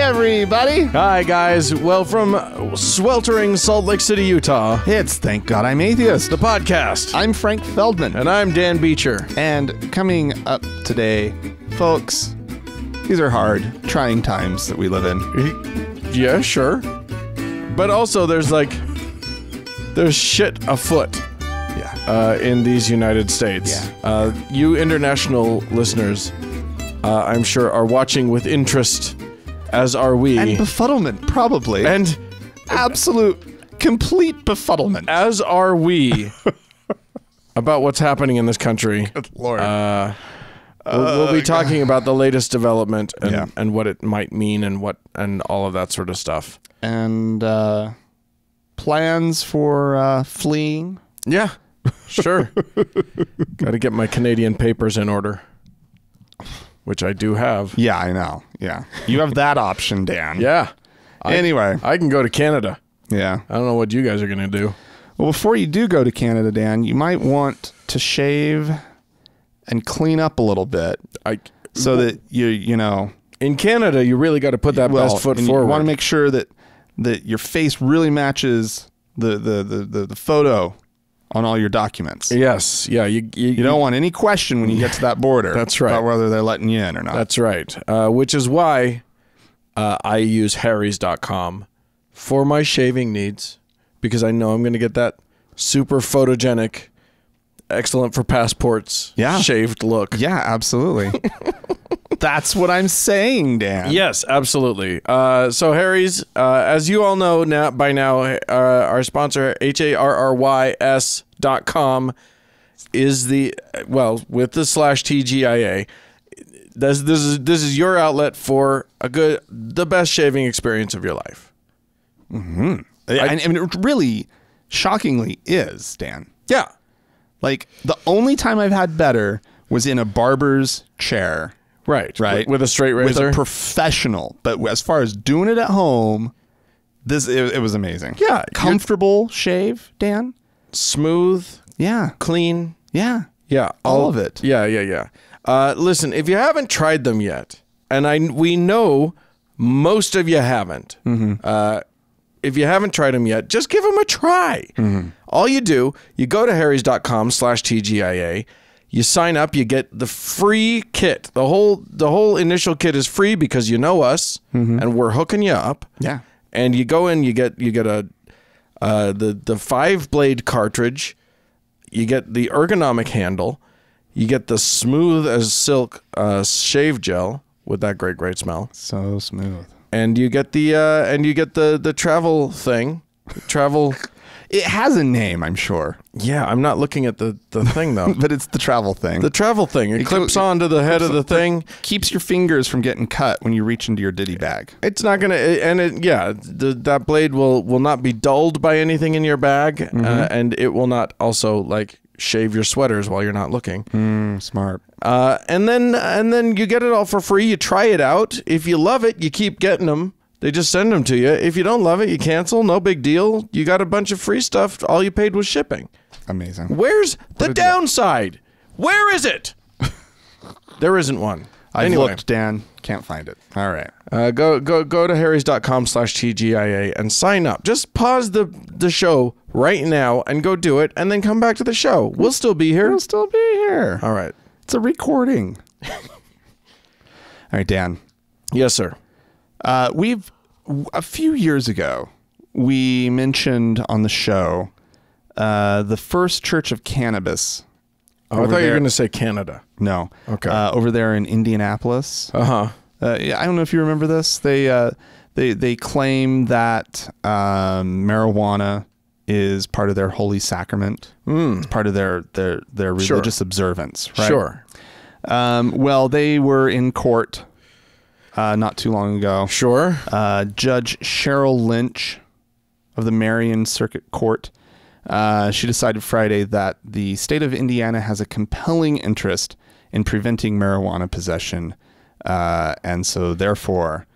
everybody. Hi, guys. Well, from sweltering Salt Lake City, Utah, It's Thank God I'm Atheist. the podcast. I'm Frank Feldman. And I'm Dan Beecher. And coming up today, folks, these are hard, trying times that we live in. Yeah, sure. But also, there's shit afoot Yeah. in these United States. Yeah. You international listeners, I'm sure, are watching with interest, as are we. And befuddlement, probably. And absolute, complete befuddlement. as are we about what's happening in this country. Good Lord. We'll be talking about the latest development and, Yeah. and what it might mean and all of that sort of stuff. And plans for fleeing. Yeah, sure. Got to get my Canadian papers in order, which I do have. Yeah, I know. Yeah. You have that option, Dan. Yeah. Anyway. I can go to Canada. Yeah. I don't know what you guys are going to do. Well, before you do go to Canada, Dan, you might want to shave and clean up a little bit so that you know. In Canada, you really got to put that best foot and forward. You want to make sure that your face really matches the photo on all your documents. Yes. Yeah. You don't want any question when you get to that border. That's right. About whether they're letting you in or not. That's right. Which is why I use Harry's.com for my shaving needs, because I know I'm going to get that super photogenic, excellent for passports, shaved look. Yeah, absolutely. That's what I'm saying, Dan. Yes, absolutely. So Harry's, as you all know by now, our sponsor, HARRYS.com, is with the /TGIA. This is your outlet for the best shaving experience of your life. Mm-hmm. I mean, it really, shockingly is, Dan. Yeah. Like, the only time I've had better was in a barber's chair. Right. Right. With a straight razor. With a professional. But as far as doing it at home, it was amazing. Yeah. Comfortable shave, Dan. Smooth. Yeah. Clean. Yeah. Yeah. All of it. Yeah. Listen, if you haven't tried them yet, and we know most of you haven't, if you haven't tried them yet, just give them a try. Mm-hmm. All you do, you go to harrys.com /TGIA, you sign up, you get the free kit. The whole initial kit is free because you know us, and we're hooking you up. Yeah. And you go in, you get the 5-blade cartridge, you get the ergonomic handle, you get the smooth as silk shave gel with that great smell. So smooth. And you get the travel thing. Travel. It has a name, I'm sure. Yeah, I'm not looking at the thing though. But it's the travel thing. The travel thing. It clips onto the head of the thing. Keeps your fingers from getting cut when you reach into your ditty bag. It's not gonna, that blade will not be dulled by anything in your bag, and it will not also shave your sweaters while you're not looking. Smart. And then you get it all for free. You try it out. If you love it, you keep getting them. They just send them to you. If you don't love it, you cancel. No big deal. You got a bunch of free stuff. All you paid was shipping. Amazing. Where's the downside? Where is it? There isn't one. I've looked, Dan. Can't find it. All right. Go to harrys.com /TGIA and sign up. Just pause the show right now and go do it, and then come back to the show. We'll still be here. We'll still be here. All right. It's a recording. All right, Dan. Yes, sir. A few years ago, we mentioned on the show the First Church of Cannabis. Oh, I thought you were going to say Canada. No. Okay. Over there in Indianapolis. Uh-huh. I don't know if you remember this. They claim that marijuana is part of their holy sacrament. It's part of their religious observance, right? Sure. Well, they were in court not too long ago. Sure. Judge Cheryl Lynch of the Marion Circuit Court, she decided Friday that the state of Indiana has a compelling interest in preventing marijuana possession, and so therefore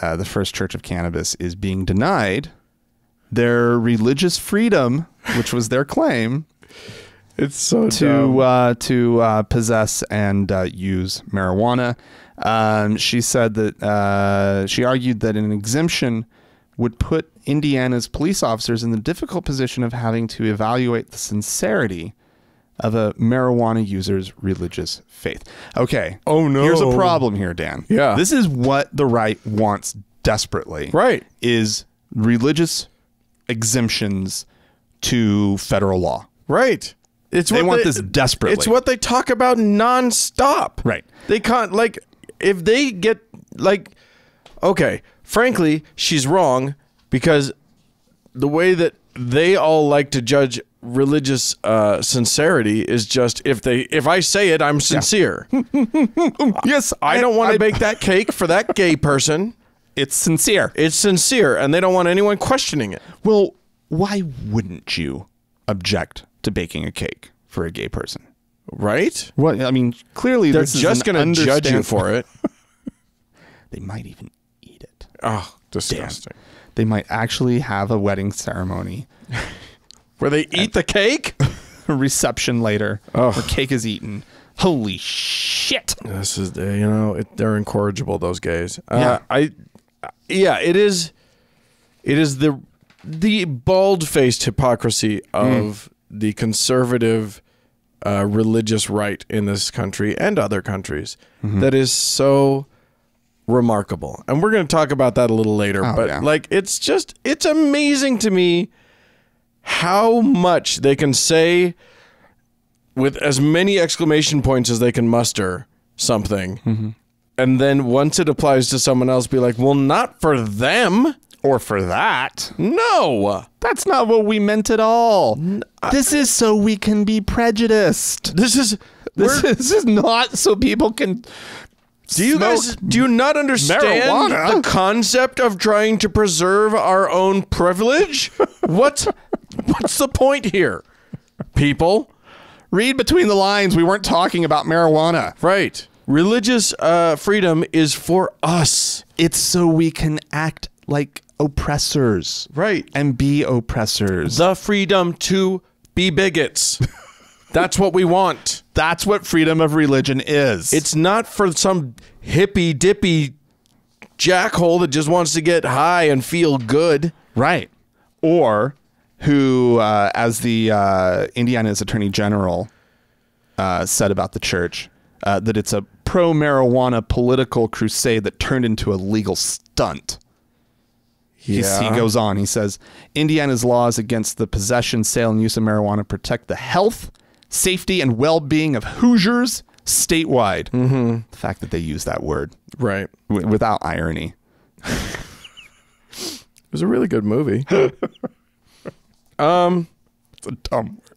the First Church of Cannabis is being denied their religious freedom, which was their claim, It's so dumb. to possess and use marijuana. She said that she argued that an exemption would put Indiana's police officers in the difficult position of having to evaluate the sincerity of a marijuana user's religious faith. Okay. Oh, no. Here's a problem here, Dan. Yeah. This is what the right wants desperately. Right. Is religious exemptions to federal law. Right. They want this desperately. It's what they talk about nonstop. Right. They can't, like, if they get, like, okay, frankly, she's wrong because the way that they all like to judge religious sincerity is just if I say it, I'm sincere. Yes, I don't want to bake that cake for that gay person. It's sincere. It's sincere, and they don't want anyone questioning it. Well, why wouldn't you object to baking a cake for a gay person? Right? Well, I mean, clearly they're this is just going to judge you for it. They might even eat it. Oh, disgusting. Damn. They might actually have a wedding ceremony where they eat the cake? A reception later where cake is eaten. Holy shit. This is, they're incorrigible, those gays. Yeah. It is the bald-faced hypocrisy of the conservative religious right in this country and other countries that is so remarkable. And we're going to talk about that a little later. Like, it's amazing to me how much they can say with as many exclamation points as they can muster something. And then once it applies to someone else, be like, well, not for them. Or for that. No. That's not what we meant at all. This is so we can be prejudiced. This is not so people can Do you not understand marijuana? The concept of trying to preserve our own privilege? What's the point here, people? Read between the lines. We weren't talking about marijuana. Right. Religious freedom is for us. It's so we can act like oppressors. Right. And be oppressors. The freedom to be bigots. That's what we want. That's what freedom of religion is. It's not for some hippy dippy jackhole that just wants to get high and feel good. Right. Or who, as the Indiana's Attorney General said about the church, that it's a pro-marijuana political crusade that turned into a legal stunt. He goes on. He says, Indiana's laws against the possession, sale, and use of marijuana protect the health, safety, and well-being of Hoosiers statewide. The fact that they use that word. Right. Without irony. It was a really good movie. It's a dumb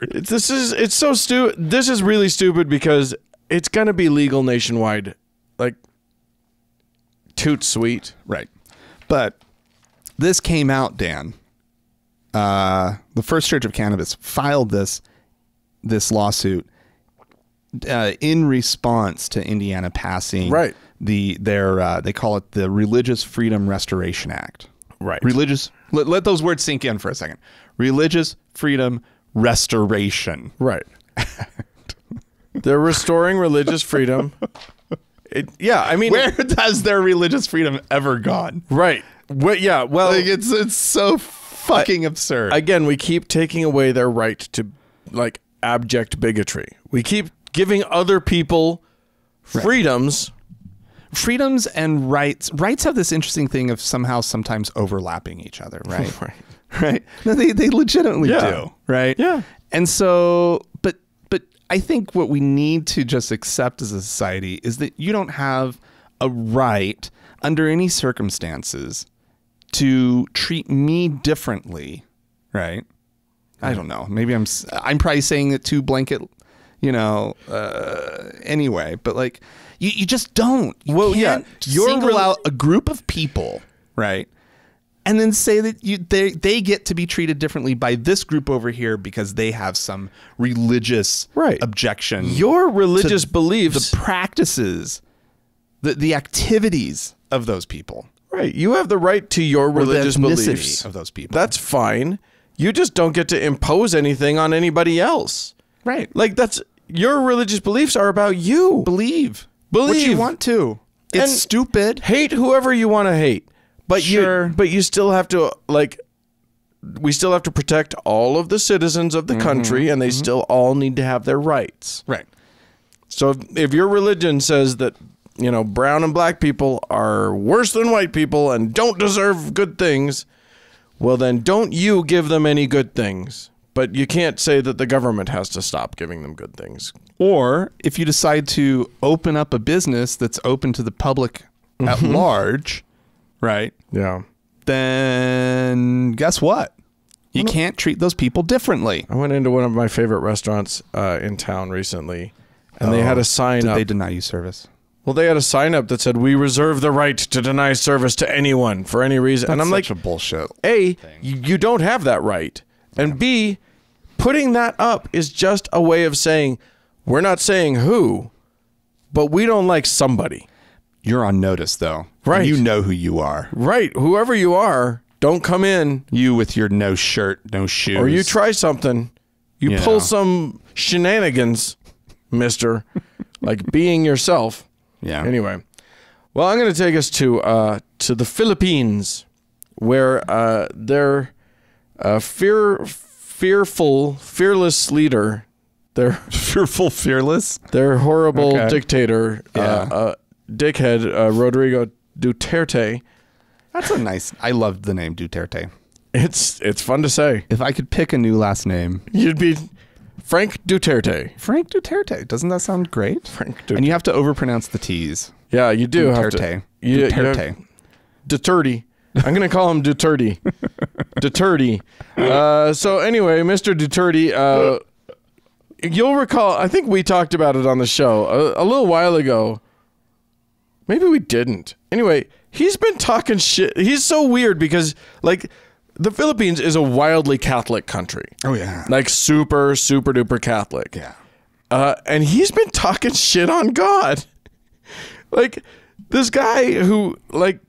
word. It's so stupid. This is really stupid because it's going to be legal nationwide. Like, toot sweet. Right. But this came out, Dan. The First Church of Cannabis filed this lawsuit in response to Indiana passing they call it the Religious Freedom Restoration Act. Right. Let those words sink in for a second. Religious Freedom Restoration. Right. They're restoring religious freedom. I mean, where has their religious freedom ever gone? Right. Well, like it's so fucking absurd. Again, we keep taking away their right to like abject bigotry. We keep giving other people freedoms. Freedoms and rights. Rights have this interesting thing of sometimes overlapping each other, right? Right. No, they legitimately do, right? Yeah. And so, but I think what we need to just accept as a society is that you don't have a right under any circumstances to treat me differently, right? I don't know. Maybe I'm probably saying it too blanket, anyway, but like you just don't. You can't single out a group of people, right? And then say that they get to be treated differently by this group over here because they have some religious objection. Your religious beliefs, the practices, the activities of those people. Right. You have the right to your religious beliefs of those people. That's fine. You just don't get to impose anything on anybody else. Right. Like, that's your religious beliefs are about you. Believe what you want to. It's And stupid. Hate whoever you want to hate. But Sure. you still have to, like, we still have to protect all of the citizens of the country, and they still all need to have their rights. Right. So if your religion says that, you know, brown and black people are worse than white people and don't deserve good things, well, then don't you give them any good things. But you can't say that the government has to stop giving them good things. Or if you decide to open up a business that's open to the public at large, right? Yeah. Then guess what? You can't treat those people differently. I went into one of my favorite restaurants in town recently, and they had a sign Did up. they deny you service? Well, they had a sign up that said, "We reserve the right to deny service to anyone for any reason." And I'm like, such a bullshit. A, you don't have that right. And B, putting that up is just a way of saying, we're not saying who, but we don't like somebody. You're on notice, though. Right. And you know who you are. Right. Whoever you are, don't come in. You with your no shirt, no shoes. Or you try something. You pull some shenanigans, mister, like being yourself. Yeah. Anyway, well, I'm going to take us to the Philippines, where their fearless leader, their Fearful, fearless. their horrible Okay. dictator, dickhead Rodrigo Duterte. That's a nice. I loved the name Duterte. It's fun to say. If I could pick a new last name, You'd be Frank Duterte. Frank Duterte. Doesn't that sound great? Frank Duterte. And you have to overpronounce the T's. Yeah, you do have to. Duterte. You Duterte. Duterte. I'm going to call him Duterte. Duterte. So anyway, Mr. Duterte, you'll recall, I think we talked about it on the show a little while ago. Maybe we didn't. Anyway, he's been talking shit. He's so weird because, like, the Philippines is a wildly Catholic country. Oh, yeah. Like, super, super duper Catholic. Yeah. And he's been talking shit on God. Like, this guy who, like,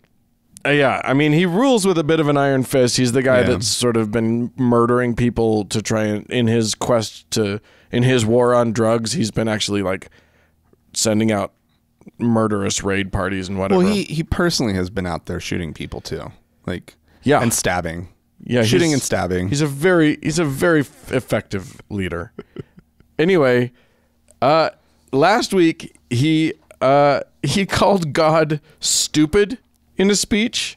yeah, I mean, he rules with a bit of an iron fist. He's the guy that's sort of been murdering people to try and, in his war on drugs, he's been actually, like, sending out murderous raid parties and whatever. Well, he personally has been out there shooting people too, like and stabbing. Yeah, shooting and stabbing. He's a very effective leader. Anyway, last week he called God stupid in a speech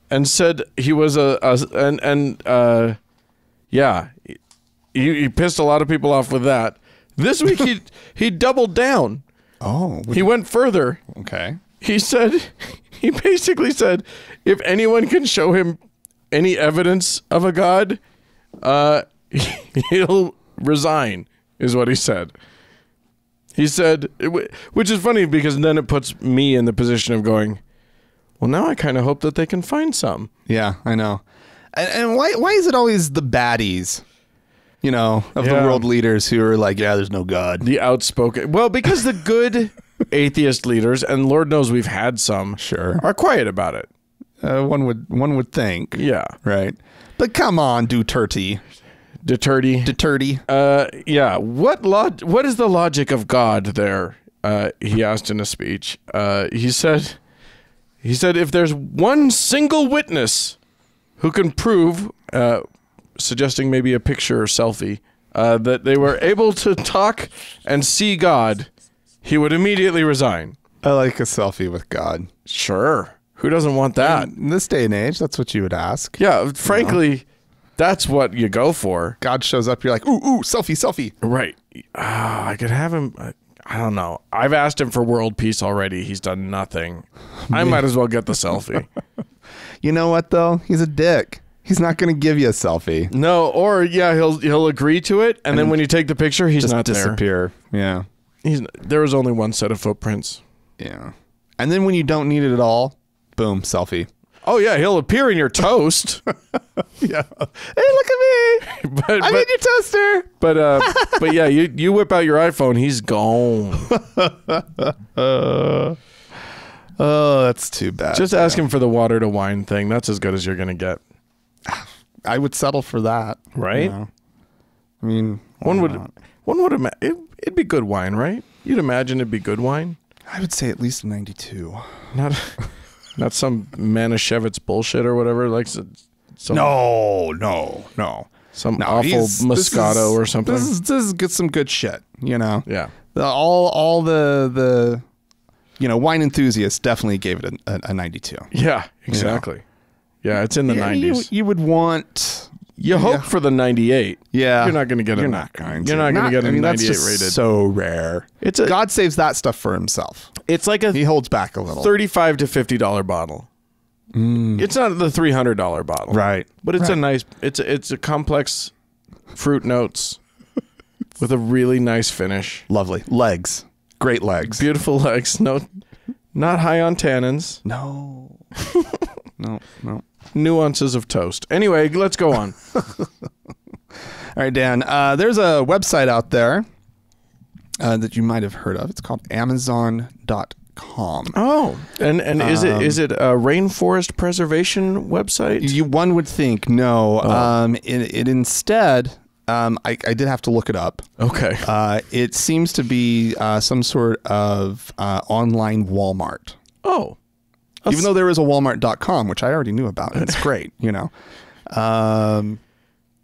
and said he was he pissed a lot of people off with that. This week he doubled down. Oh, He went further. okay. He basically said, if anyone can show him any evidence of a God, he'll resign, is what he said. He said, which is funny because then it puts me in the position of going, well, now I kind of hope that they can find some. Yeah, I know. And why is it always the baddies, of the world leaders who are like, yeah, there's no God? The outspoken. Well, because the good atheist leaders, and Lord knows we've had some, Sure. are quiet about it. One would think. Yeah. Right. But come on, Duterte. Duterte. Yeah. What is the logic of God there? He asked in a speech. He said, if there's one single witness who can prove, suggesting maybe a picture or selfie, that they were able to talk and see God, he would immediately resign. I like a selfie with God. Sure. Who doesn't want that? In this day and age, that's what you would ask. Yeah, frankly, that's what you go for. God shows up, you're like, ooh, selfie. Right. I could have him. I don't know. I've asked him for world peace already. He's done nothing. I might as well get the selfie. You know what, though? He's a dick. He's not going to give you a selfie. No, or he'll agree to it, and then when you take the picture, he's Just not disappear. there. Yeah. There was only one set of footprints. Yeah. And then when you don't need it at all, boom, selfie. Oh yeah, he'll appear in your toast. Yeah. Hey, look at me. I'm in your toaster. But yeah, you whip out your iPhone, he's gone. Oh, that's too bad. Just ask him for the water to wine thing. That's as good as you're gonna get. I would settle for that. Right? I mean, One would. One would it'd be good wine, right? You'd imagine it'd be good wine. I would say at least a 92. Not some Manischewitz bullshit or whatever. Like some No. Some awful Moscato or something. This is get some good shit, you know. Yeah. All the wine enthusiasts definitely gave it a 92. Yeah, exactly. Yeah, it's in the 90s. You would want. You hope for the 98. Yeah, you're not going to get. You're not going to get a 98 that's just rated. So rare. God saves that stuff for himself. It's like he holds back a little. $35 to $50 bottle. It's not the $300 bottle, right? But it's a nice. It's a complex fruit notes with a really nice finish. Lovely legs, great legs, beautiful legs. No, not high on tannins. No. Nuances of toast. Anyway, let's go on. All right, Dan. There's a website out there that you might have heard of. It's called Amazon.com. Oh, and is it a rainforest preservation website? One would think no. It instead. I did have to look it up. Okay. It seems to be some sort of online Walmart. Oh. Even though there is a Walmart.com, which I already knew about. It's great, you know.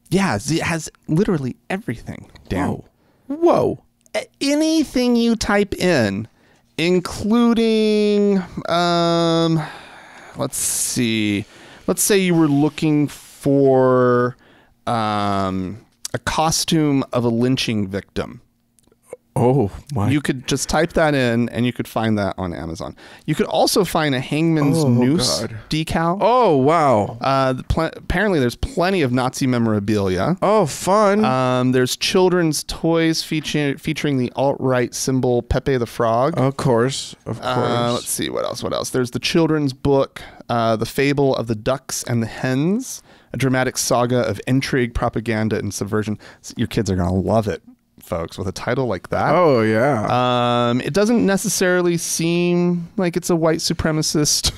Yeah, it has literally everything, Dan. Whoa. Anything you type in, including, let's see. Let's say you were looking for a costume of a lynching victim. Oh, my. You could just type that in and you could find that on Amazon. You could also find a hangman's noose decal. Oh, wow. Apparently there's plenty of Nazi memorabilia. Oh, fun. There's children's toys featuring the alt-right symbol Pepe the Frog. Of course. Let's see, what else? There's the children's book, The Fable of the Ducks and the Hens, a dramatic saga of intrigue, propaganda, and subversion. Your kids are going to love it, folks, with a title like that. Oh, yeah. It doesn't necessarily seem like it's a white supremacist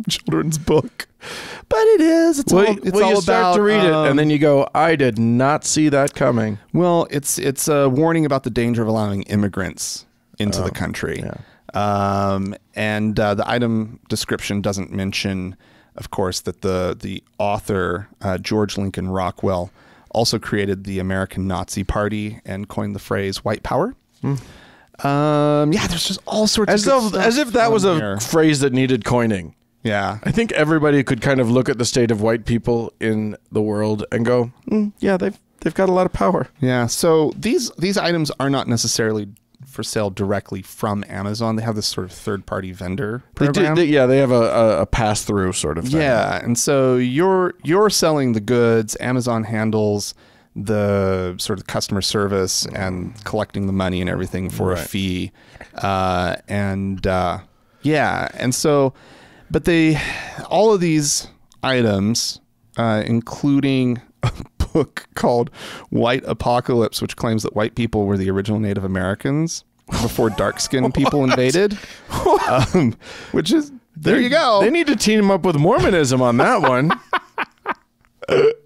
children's book, but it is. It's all you start to read it, and then you go, I did not see that coming. Well, it's a warning about the danger of allowing immigrants into the country. Yeah. And the item description doesn't mention, of course, that the author, George Lincoln Rockwell, also created the American Nazi Party and coined the phrase white power. Yeah, there's just all sorts of stuff. As if that was a phrase that needed coining. Yeah. I think everybody could kind of look at the state of white people in the world and go, yeah, they've got a lot of power. Yeah. So these items are not necessarily for sale directly from Amazon. They have this sort of third-party vendor program. They have a pass-through sort of thing. Yeah, and so you're selling the goods. Amazon handles the sort of customer service and collecting the money and everything for a fee. And so, but all of these items, including a book called White Apocalypse, which claims that white people were the original Native Americans before dark-skinned people invaded. Which is, there you go. They need to team up with Mormonism on that one.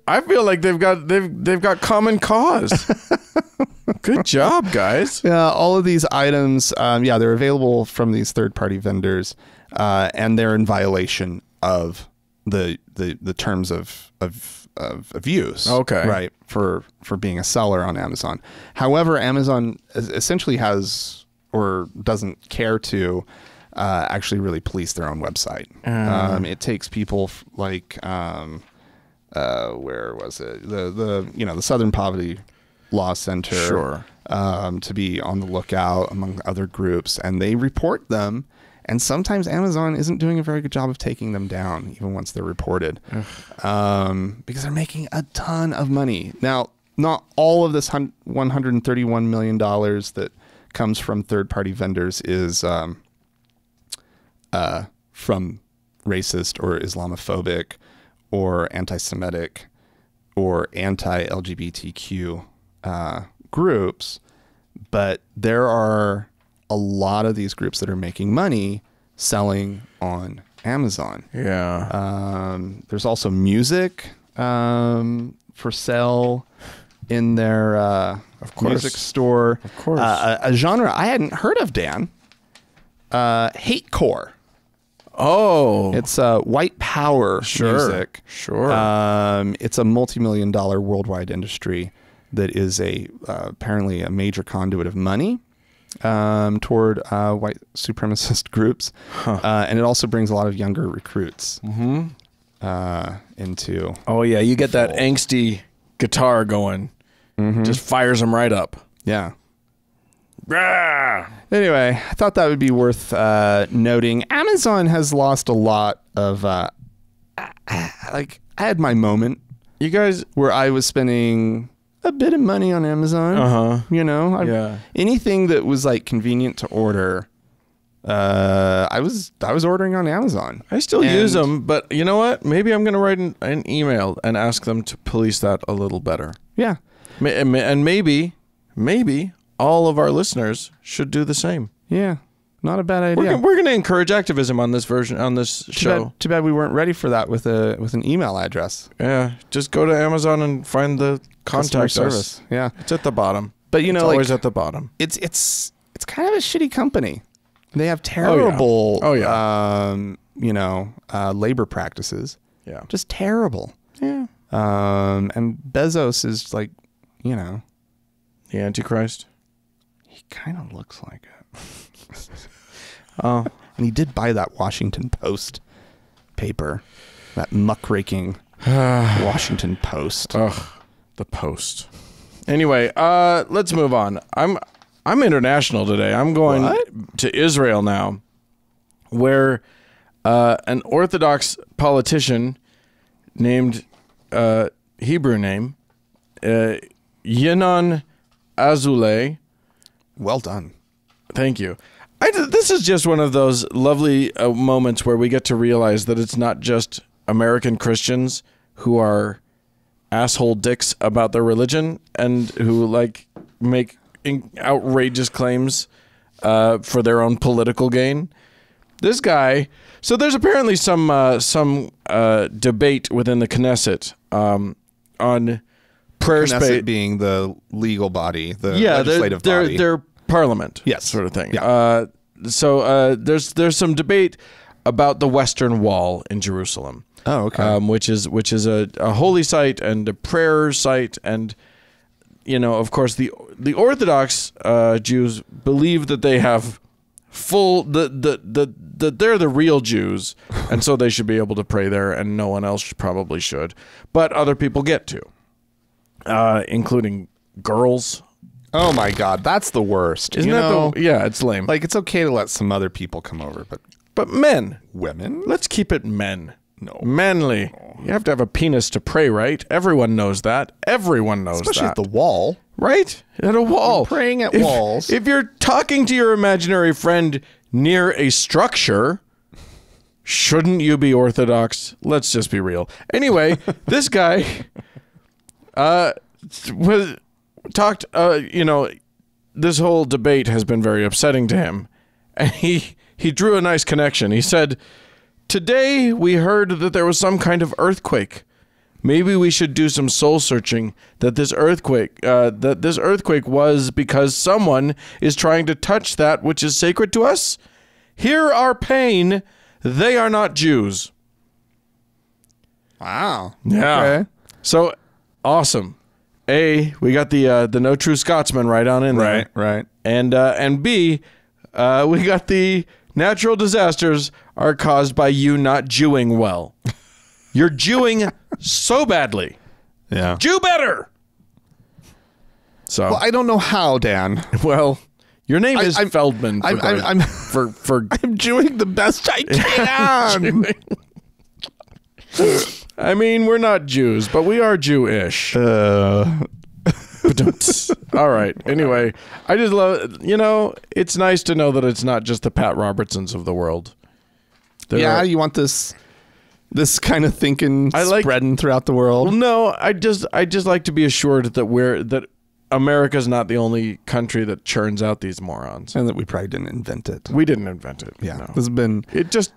I feel like they've got common cause. Good job, guys. Yeah, all of these items, they're available from these third-party vendors, and they're in violation of the terms of use. Okay. Right, for being a seller on Amazon. However, Amazon essentially has or doesn't care to actually really police their own website. It takes people like where was it? The Southern Poverty Law Center. Sure. To be on the lookout among other groups, and they report them. And sometimes Amazon isn't doing a very good job of taking them down, even once they're reported, because they're making a ton of money. Now, not all of this $131 million that comes from third-party vendors is from racist or Islamophobic or anti-Semitic or anti-LGBTQ groups, but there are a lot of these groups that are making money selling on Amazon. Yeah. There's also music for sale in their music store. Of course. A genre I hadn't heard of, Dan. Hatecore. Oh. It's white power music. Sure. It's a multi-million-dollar worldwide industry that is apparently a major conduit of money toward white supremacist groups. And it also brings a lot of younger recruits into... Oh, yeah. You get that angsty guitar going. Just fires them right up. Yeah. Rah! Anyway, I thought that would be worth noting. Amazon has lost a lot of... I had my moment. You guys... Where I was spending a bit of money on Amazon. You know? Anything that was like convenient to order, I was ordering on Amazon. I still use them, but you know what? Maybe I'm going to write an email and ask them to police that a little better. Yeah. And maybe all of our listeners should do the same. Yeah. Not a bad idea. We're going to encourage activism on this show. Too bad we weren't ready for that with an email address. Yeah. Just go to Amazon and find the contact service. Yeah. It's at the bottom. But you know, it's always at the bottom. It's kind of a shitty company. They have terrible labor practices. Yeah. Just terrible. Yeah. And Bezos is like, you know, the Antichrist. He kind of looks like it. Oh. And he did buy that Washington Post paper. That muckraking Washington Post. Ugh, the Post. Anyway, let's move on. I'm international today. I'm going to Israel now, where an Orthodox politician named Hebrew name Yinon Azulay. Well done. Thank you. This is just one of those lovely moments where we get to realize that it's not just American Christians who are asshole dicks about their religion and who make outrageous claims for their own political gain. This guy. So there's apparently some debate within the Knesset on prayer space. Knesset being the legal body, the legislative body. Their parliament, yes, sort of thing. Yeah. So there's some debate about the Western Wall in Jerusalem. Oh, okay. Which is a holy site and a prayer site, and you know, of course, the Orthodox Jews believe that they have that they're the real Jews, and so they should be able to pray there, and no one else probably should, but other people get to, including girls. Oh my God, that's the worst. Isn't yeah, it's lame. Like, it's okay to let some other people come over, but men, women, let's keep it men. No, manly. You have to have a penis to pray, right? Everyone knows that. Everyone knows especially that. at the wall, right? At a wall, praying at walls. If you're talking to your imaginary friend near a structure, shouldn't you be Orthodox? Let's just be real. Anyway, this guy talked. This whole debate has been very upsetting to him, and he drew a nice connection. He said, "Today we heard that there was some kind of earthquake. Maybe we should do some soul searching. That this earthquake was because someone is trying to touch that which is sacred to us. Hear our pain. They are not Jews." Wow. Yeah. Okay. So awesome. A, we got the No True Scotsman right on in there. Right. And B, we got the natural disasters are caused by you not Jewing well. You're Jewing so badly. Yeah. Jew better. So Well, I don't know how, Dan. well, your name is I'm- Feldman. I'm I'm doing the best I can. I mean, we're not Jews, but we are Jewish. All right. Anyway, I just love, it's nice to know that it's not just the Pat Robertsons of the world. You want this kind of thinking spreading throughout the world? Well, no, I just like to be assured that America's not the only country that churns out these morons. And that we probably didn't invent it. We didn't invent it. Yeah. No. This has been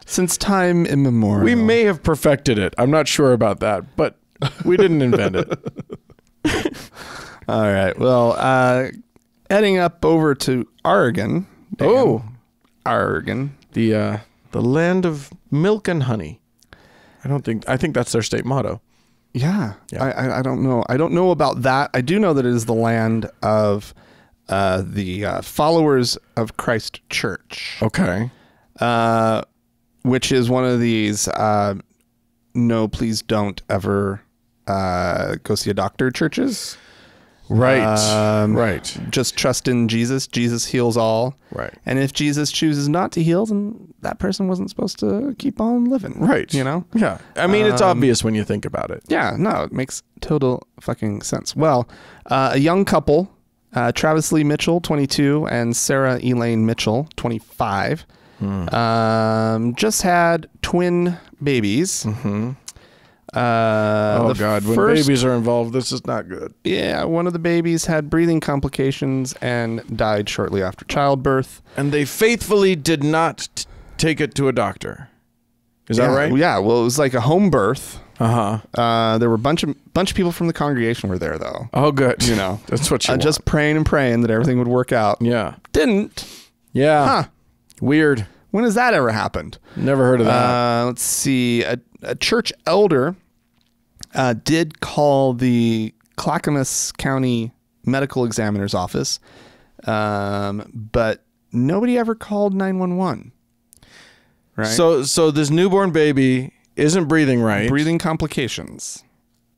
since time immemorial. We may have perfected it. I'm not sure about that, but we didn't invent it. All right. Well, heading up over to Oregon. Oh, Oregon. the land of milk and honey. I think that's their state motto. Yeah. I don't know. I don't know about that. I do know that it is the land of the followers of Christ Church. Okay. Which is one of these no, please don't ever go see a doctor churches. Right. Right. Just trust in Jesus. Jesus heals all. Right. And if Jesus chooses not to heal, then that person wasn't supposed to keep on living. Right. You know? Yeah. I mean, it's obvious when you think about it. Yeah. No, it makes total fucking sense. Well, a young couple, Travis Lee Mitchell, 22, and Sarah Elaine Mitchell, 25, just had twin babies. Mm-hmm. Oh God! When babies are involved, this is not good. Yeah, one of the babies had breathing complications and died shortly after childbirth. And they faithfully did not take it to a doctor. Is that right? Yeah. Well, it was like a home birth. Uh-huh. There were a bunch of people from the congregation were there though. Oh, good. You know, that's what you want. Just praying and praying that everything would work out. Yeah. Didn't. Yeah. Huh. Weird. When has that ever happened? Never heard of that. Let's see. A church elder did call the Clackamas County Medical Examiner's office, but nobody ever called 911. Right. So this newborn baby isn't breathing right. Breathing complications,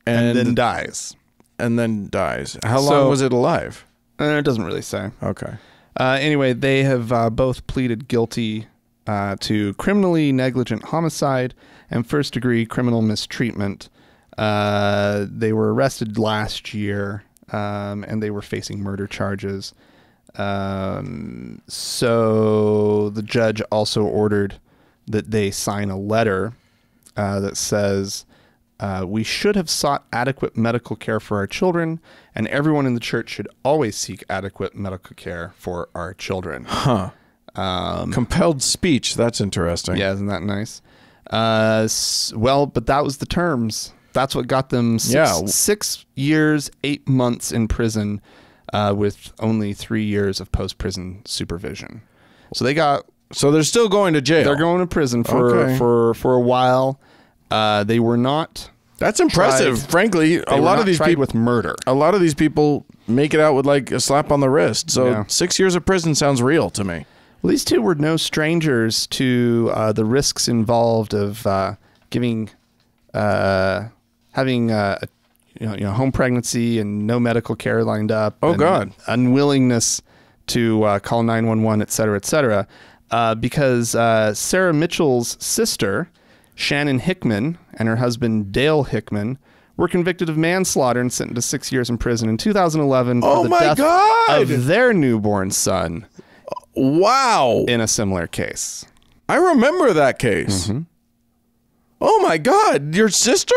and then dies. And then dies. How long was it alive? It doesn't really say. Okay. Anyway, they have both pleaded guilty to criminally negligent homicide and first-degree criminal mistreatment. They were arrested last year, and they were facing murder charges. So the judge also ordered that they sign a letter that says, we should have sought adequate medical care for our children, and everyone in the church should always seek adequate medical care for our children. Huh. Compelled speech. That's interesting. Yeah, isn't that nice? Well, but that was the terms. That's what got them 6 years, 8 months in prison, with only 3 years of post-prison supervision. So they got. So they're still going to jail. They're going to prison for a while. They were not. That's impressive. Frankly, a lot of these people with murder. A lot of these people make it out with like a slap on the wrist. So 6 years of prison sounds real to me. Well, these two were no strangers to the risks involved of having home pregnancy and no medical care lined up. Oh, God. Unwillingness to call 911, et cetera, because Sarah Mitchell's sister, Shannon Hickman, and her husband, Dale Hickman, were convicted of manslaughter and sentenced to 6 years in prison in 2011 for the death of their newborn son. Wow. In a similar case. I remember that case. Mm-hmm. Oh, my God. Your sister?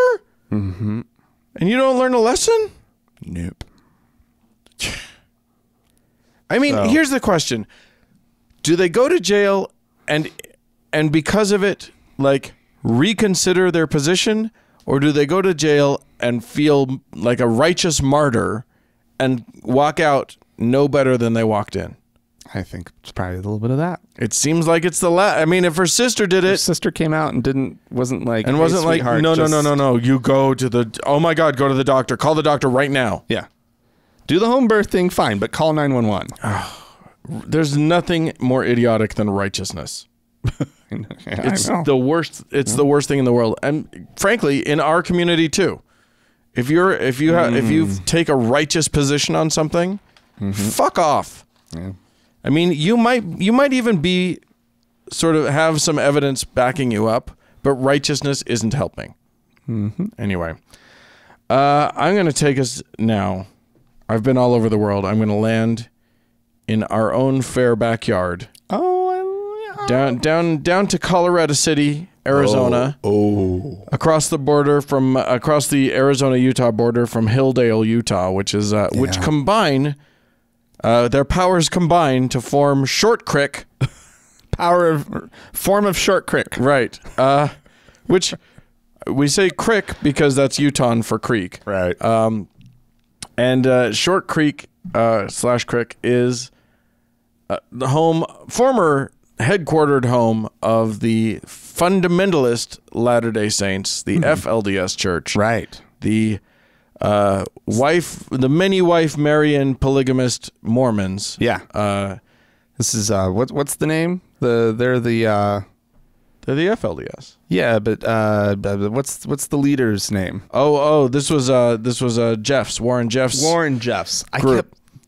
Mm-hmm. And you don't learn a lesson? Nope. I mean, here's the question. Do they go to jail and because of it, like, reconsider their position? Or do they go to jail and feel like a righteous martyr and walk out no better than they walked in? I think it's probably a little bit of that. It seems like it's the last. I mean, if her sister did it, her sister came out and wasn't like, no, you go to the, oh my God, go to the doctor, call the doctor right now. Yeah, do the home birth thing, fine, but call 911. There's nothing more idiotic than righteousness. It's the worst. It's the worst thing in the world, and frankly, in our community too. If you take a righteous position on something, fuck off. Yeah. I mean, you might even be sort of have some evidence backing you up, but righteousness isn't helping. Mm-hmm. Anyway, I'm going to take us now. I've been all over the world. I'm going to land in our own fair backyard. Down to Colorado City, Arizona. Across the border across the Arizona-Utah border from Hilldale, Utah, which combine. Their powers combine to form Short Creek. Form of Short Creek. Right. Which we say crick because that's Utah for creek. Right. And Short Creek / Crick is the former headquartered home of the fundamentalist Latter-day Saints, the FLDS Church. Right. The many wife marrying polygamist Mormons. Yeah. This is what's the name? They're the FLDS. Yeah, but what's the leader's name? This was Jeff's, Warren Jeff's. Warren Jeff's.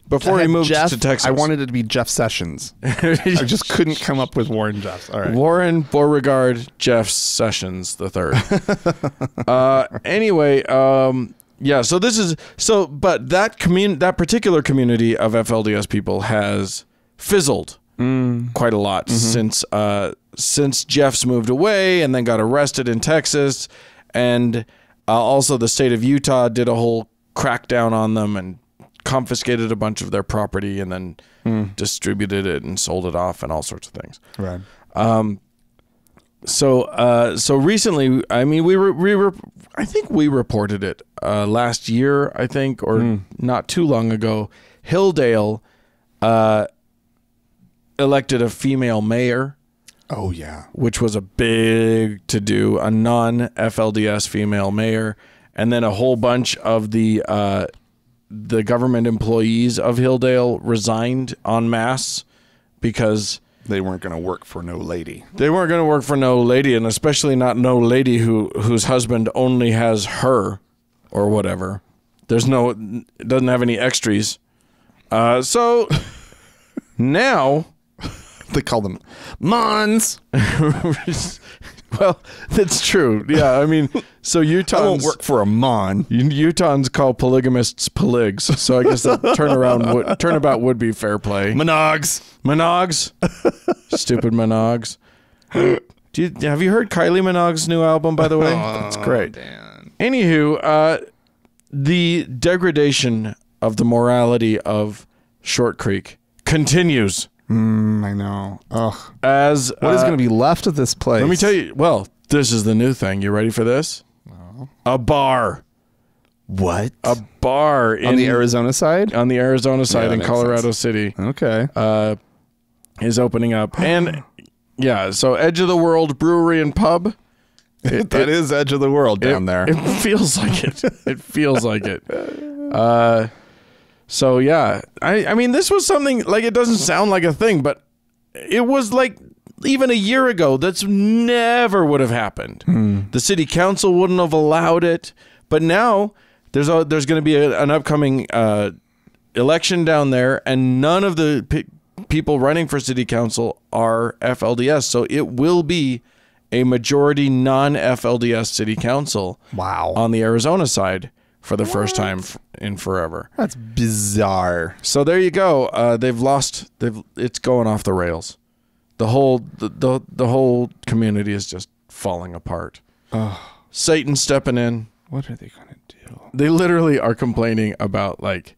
Before he moved to Texas. I wanted it to be Jeff Sessions. I just couldn't come up with Warren Jeffs. All right. Warren Beauregard Jeff Sessions III. Anyway, yeah, so but that particular community of FLDS people has fizzled quite a lot since Jeff's moved away and then got arrested in Texas, and also the state of Utah did a whole crackdown on them and confiscated a bunch of their property and then distributed it and sold it off and all sorts of things. Right. So recently, I mean, I think we reported it last year, I think, or not too long ago. Hilldale elected a female mayor. Oh, yeah. Which was a big to-do, a non-FLDS female mayor. And then a whole bunch of the government employees of Hilldale resigned en masse because they weren't going to work for no lady. They weren't going to work for no lady, and especially not no lady whose husband only has her or whatever. It doesn't have any extras. So now they call them Mons. Well, that's true. Yeah, I mean, so Utahns... I won't work for a Mon. Utahns call polygamists poligs, so I guess that turnabout would be fair play. Monogs. Stupid Monogs. Have you heard Kylie Minogue's new album, by the way? That's great. Man. Anywho, the degradation of the morality of Short Creek continues. I know. Ugh. What is going to be left of this place? Let me tell you. Well, this is the new thing. You ready for this? No. A bar. What? A bar on the Arizona side? On the Arizona side in Colorado City. Okay. Is opening up. And yeah, so Edge of the World Brewery and Pub. That is Edge of the World down there. It feels like it. It feels like it. So yeah, I mean, this was something like, it doesn't sound like a thing, but it was like even a year ago, that's never would have happened. The city council wouldn't have allowed it, but now there's going to be an upcoming election down there, and none of the people running for city council are FLDS, so it will be a majority non-FLDS city council. Wow. On the Arizona side. For the first time in forever. That's bizarre. So there you go. It's going off the rails. The whole community is just falling apart. Satan stepping in. What are they going to do? They literally are complaining about, like,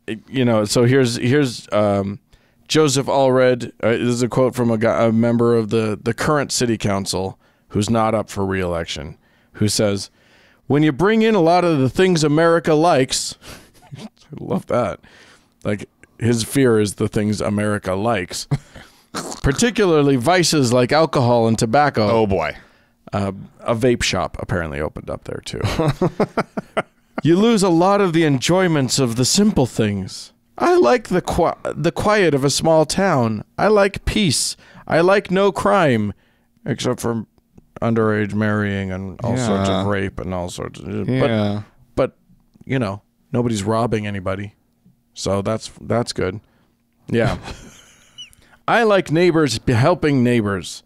so here's Joseph Allred. This is a quote from a member of the current city council who's not up for re-election, who says, "When you bring in a lot of the things America likes," I love that. Like, his fear is the things America likes, particularly vices like alcohol and tobacco. Oh boy. A vape shop apparently opened up there too. "You lose a lot of the enjoyments of the simple things. I like the quiet of a small town. I like peace. I like no crime, except for underage marrying and all sorts of rape and all sorts of... Yeah. But nobody's robbing anybody. So that's good. Yeah. I like neighbors helping neighbors.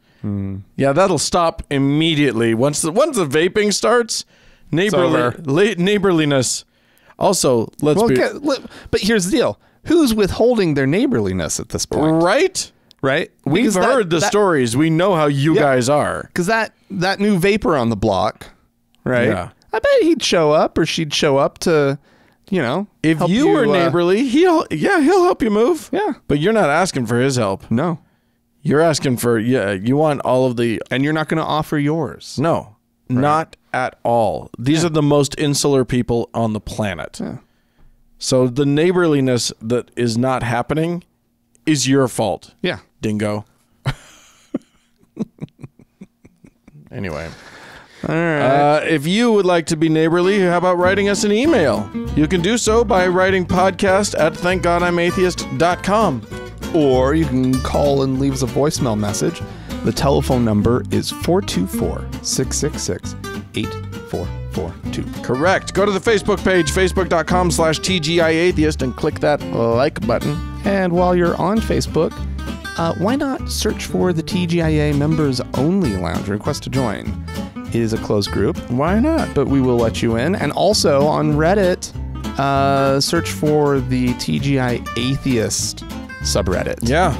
Yeah, that'll stop immediately. Once the vaping starts, neighborliness. Also, but here's the deal. Who's withholding their neighborliness at this point? Right? We've heard the stories. We know how you guys are. Because that new vapor on the block, right? Yeah. I bet he'd show up or she'd show up to, if you were neighborly, he'll help you move. Yeah. But you're not asking for his help. No. You're asking for, you want all of the... And you're not going to offer yours. No, not at all. These are the most insular people on the planet. Yeah. So the neighborliness that is not happening is your fault. Yeah. Dingo. Anyway. All right. If you would like to be neighborly, how about writing us an email? You can do so by writing podcast at thankgodimatheist.com. Or you can call and leave us a voicemail message. The telephone number is 424-666-8442. Correct. Go to the Facebook page, facebook.com/TGIAtheist, and click that like button. And while you're on Facebook, why not search for the TGIA Members Only Lounge? Request to join. It is a closed group. Why not? But we will let you in. And also on Reddit, search for the TGI Atheist subreddit. Yeah.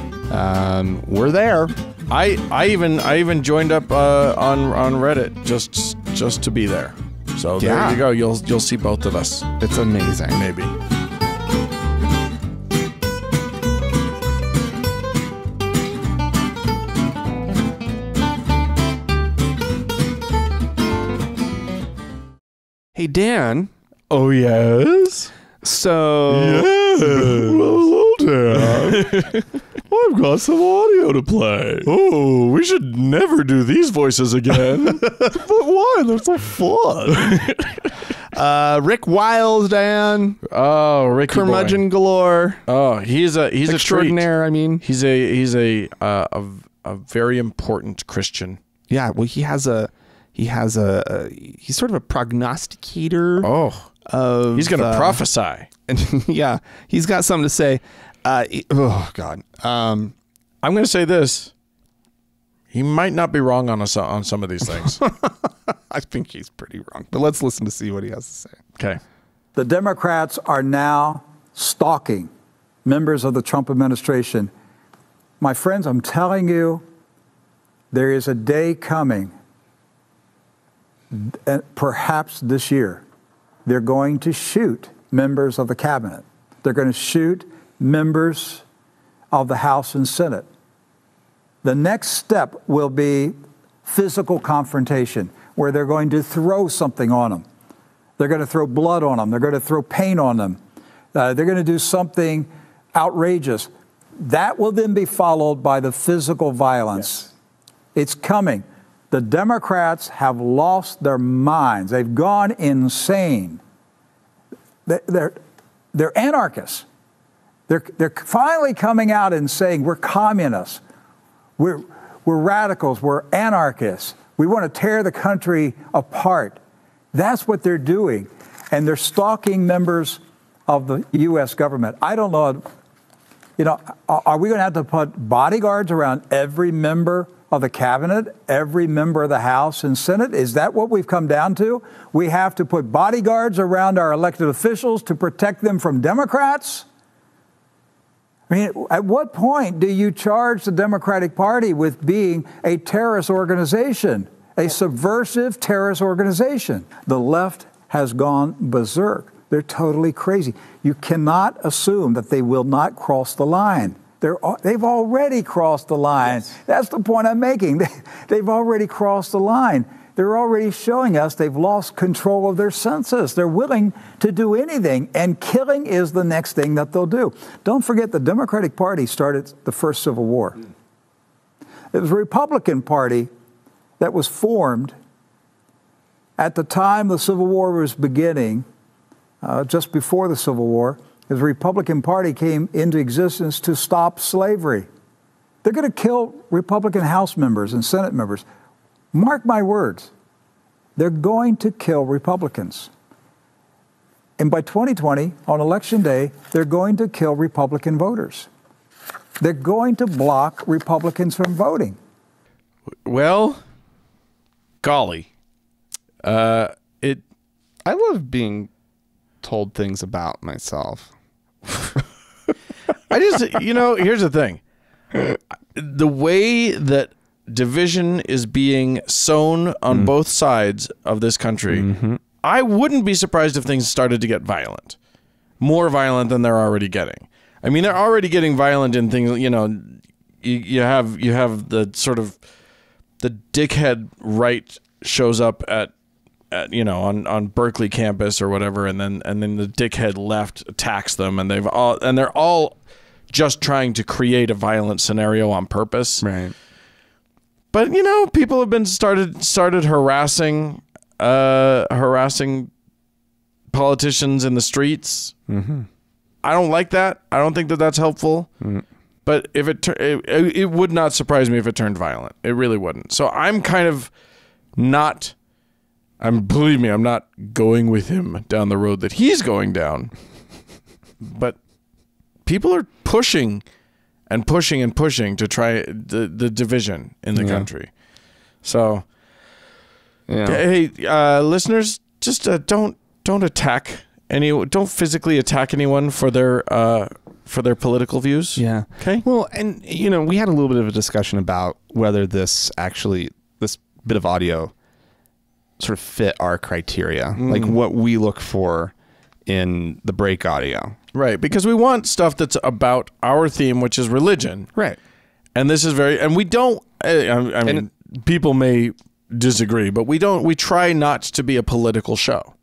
We're there. I even joined up on Reddit just to be there. So there you go. You'll see both of us. It's amazing. Maybe. Hey, Dan. Oh, yes? So... Yes. Hello, Dan. I've got some audio to play. Oh, we should never do these voices again. But why? They're so fun. Rick Wiles, Dan. Oh, Ricky Curmudgeon galore. Oh, he's a Extraordinaire, treat. I mean. He's a very important Christian. Yeah, well, he's sort of a prognosticator. Oh, he's going to prophesy. And yeah, he's got something to say. Oh God. I'm going to say this. He might not be wrong on some of these things. I think he's pretty wrong. But let's listen to see what he has to say. Okay. The Democrats are now stalking members of the Trump administration. My friends, I'm telling you, there is a day coming, perhaps this year, they're going to shoot members of the cabinet. They're going to shoot members of the House and Senate. The next step will be physical confrontation, where they're going to throw something on them. They're going to throw blood on them. They're going to throw paint on them. They're going to do something outrageous. That will then be followed by the physical violence. Yes. It's coming. The Democrats have lost their minds. They've gone insane. They're anarchists. They're finally coming out and saying, we're communists. We're radicals. We're anarchists. We want to tear the country apart. That's what they're doing. And they're stalking members of the U.S. government. I don't know, are we going to have to put bodyguards around every member of the cabinet, every member of the House and Senate? Is that what we've come down to? We have to put bodyguards around our elected officials to protect them from Democrats? I mean, at what point do you charge the Democratic Party with being a terrorist organization, a subversive terrorist organization? The left has gone berserk. They're totally crazy. You cannot assume that they will not cross the line. They've already crossed the line. Yes. That's the point I'm making. They've already crossed the line. They're already showing us they've lost control of their senses. They're willing to do anything, and killing is the next thing that they'll do. Don't forget, the Democratic Party started the first Civil War. It was a Republican Party that was formed at the time the Civil War was beginning, just before the Civil War. The Republican Party came into existence to stop slavery. They're going to kill Republican House members and Senate members. Mark my words. They're going to kill Republicans. And by 2020, on Election Day, they're going to kill Republican voters. They're going to block Republicans from voting. Well, golly. I love being told things about myself. here's the thing. The way that division is being sown on both sides of this country, I wouldn't be surprised if things started to get violent. More violent than they're already getting. I mean, they're already getting violent in things, you have the sort of the dickhead right shows up at on Berkeley campus or whatever, and then the dickhead left attacks them, and they're all just trying to create a violent scenario on purpose. Right. But people have been started harassing politicians in the streets. Mm-hmm. I don't like that. I don't think that that's helpful. Mm. But if it would not surprise me if it turned violent. It really wouldn't. So I'm kind of not. Believe me, I'm not going with him down the road that he's going down. But people are pushing and pushing and pushing to try the division in the country. So, hey, listeners, just don't don't physically attack anyone for their political views. Yeah. Okay. Well, and we had a little bit of a discussion about whether this bit of audio sort of fit our criteria, like what we look for in the break audio. Right, because we want stuff that's about our theme, which is religion. Right. And this is and we don't, I mean, people may disagree, but we try not to be a political show.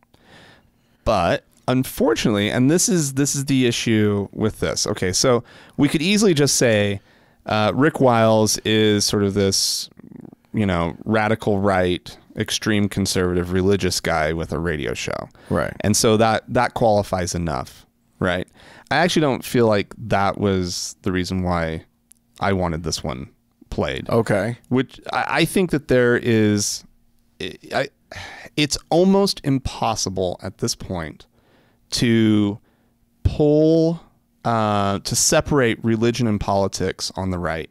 But unfortunately, and this is the issue with this. Okay, so we could easily just say Rick Wiles is sort of this, radical right, extreme conservative religious guy with a radio show. Right. And so that qualifies enough. Right. I actually don't feel like that was the reason why I wanted this one played. Okay. Which I think that there is, it's almost impossible at this point to separate religion and politics on the right.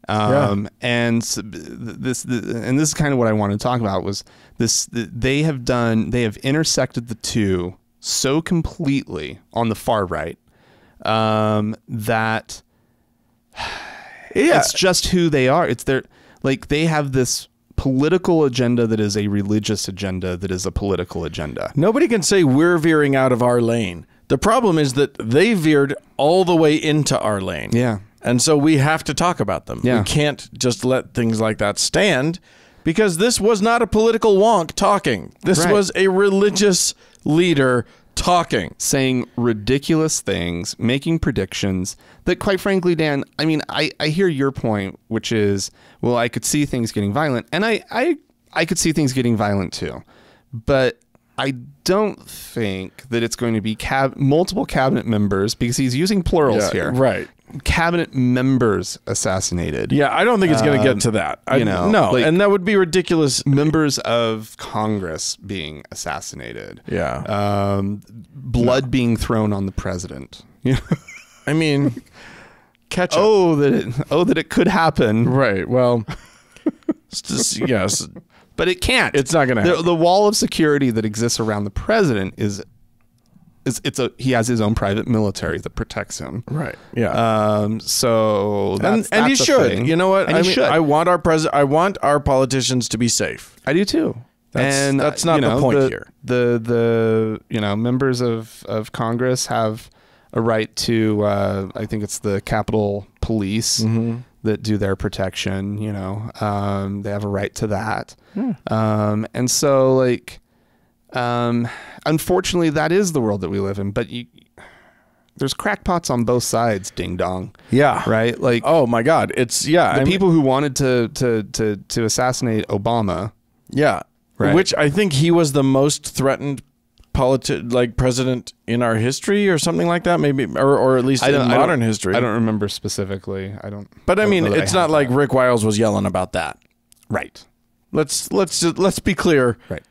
And this is kind of what I want to talk about was this. They have intersected the two so completely on the far right that it's just who they are. It's they have this political agenda that is a religious agenda that is a political agenda. Nobody can say we're veering out of our lane. The problem is that they veered all the way into our lane. Yeah. And so we have to talk about them. Yeah. We can't just let things like that stand because this was not a political wonk talking. This was a religious leader talking, saying ridiculous things, making predictions that, quite frankly, Dan, I mean, I hear your point, which is, well, I could see things getting violent, and I could see things getting violent too, but I don't think that it's going to be multiple cabinet members, because he's using plurals here. Right. Cabinet members assassinated. Yeah, I don't think it's going to get to that. No, and that would be ridiculous. Members of Congress being assassinated. Yeah. Blood being thrown on the president. I mean, catch up. That it could happen. Right. Well, yes. But it can't. It's not going to happen. The wall of security that exists around the president he has his own private military that protects him. Right. Yeah. So that's and he should. thing. You know what? And he should. I want our politicians to be safe. I do too. That's not the point here. The members of Congress have a right to I think it's the Capitol Police that do their protection. They have a right to that. And so unfortunately, that is the world that we live in. But there's crackpots on both sides. Ding dong. Yeah. Right. Oh my God. The people who wanted to assassinate Obama. Yeah. Right. Which I think he was the most threatened president in our history or something like that. Maybe, or at least in modern history. I don't remember specifically. But I mean, it's not like Rick Wiles was yelling about that. Right. Let's be clear. Right.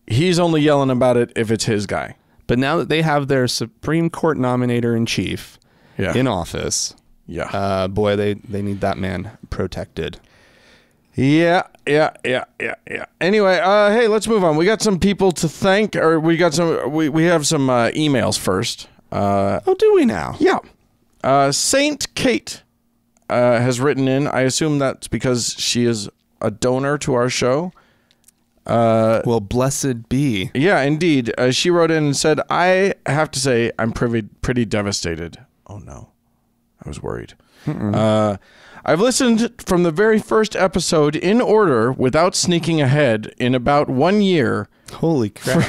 He's only yelling about it if it's his guy. But now that they have their Supreme Court nominator in chief in office, boy, they need that man protected. Yeah. Anyway, hey, let's move on. We got some people to thank, or we have some emails first. Do we now? Yeah. Saint Kate has written in. I assume that's because she is a donor to our show. Well, blessed be. Yeah, indeed. She wrote in and said, I have to say I'm pretty devastated. Oh, no. I was worried. I've listened from the very first episode in order without sneaking ahead in about 1 year. Holy crap.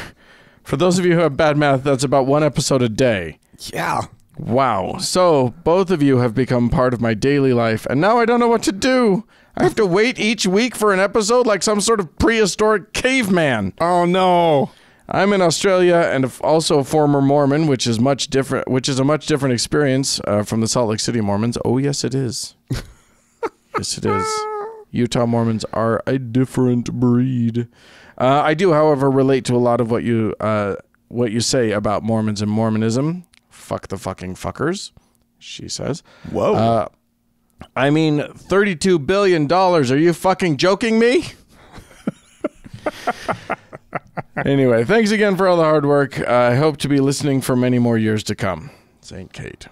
For those of you who have bad math, that's about 1 episode a day. Yeah. Wow. So both of you have become part of my daily life, and now I don't know what to do. I have to wait each week for an episode like some sort of prehistoric caveman. Oh, no. I'm in Australia and also a former Mormon, which is a much different experience from the Salt Lake City Mormons. Oh, yes, it is. Yes, it is. Utah Mormons are a different breed. I do, however, relate to a lot of what you say about Mormons and Mormonism. Fuck the fucking fuckers, she says. Whoa. I mean, $32 billion. Are you fucking joking me? Anyway, thanks again for all the hard work. I hope to be listening for many more years to come. St. Kate.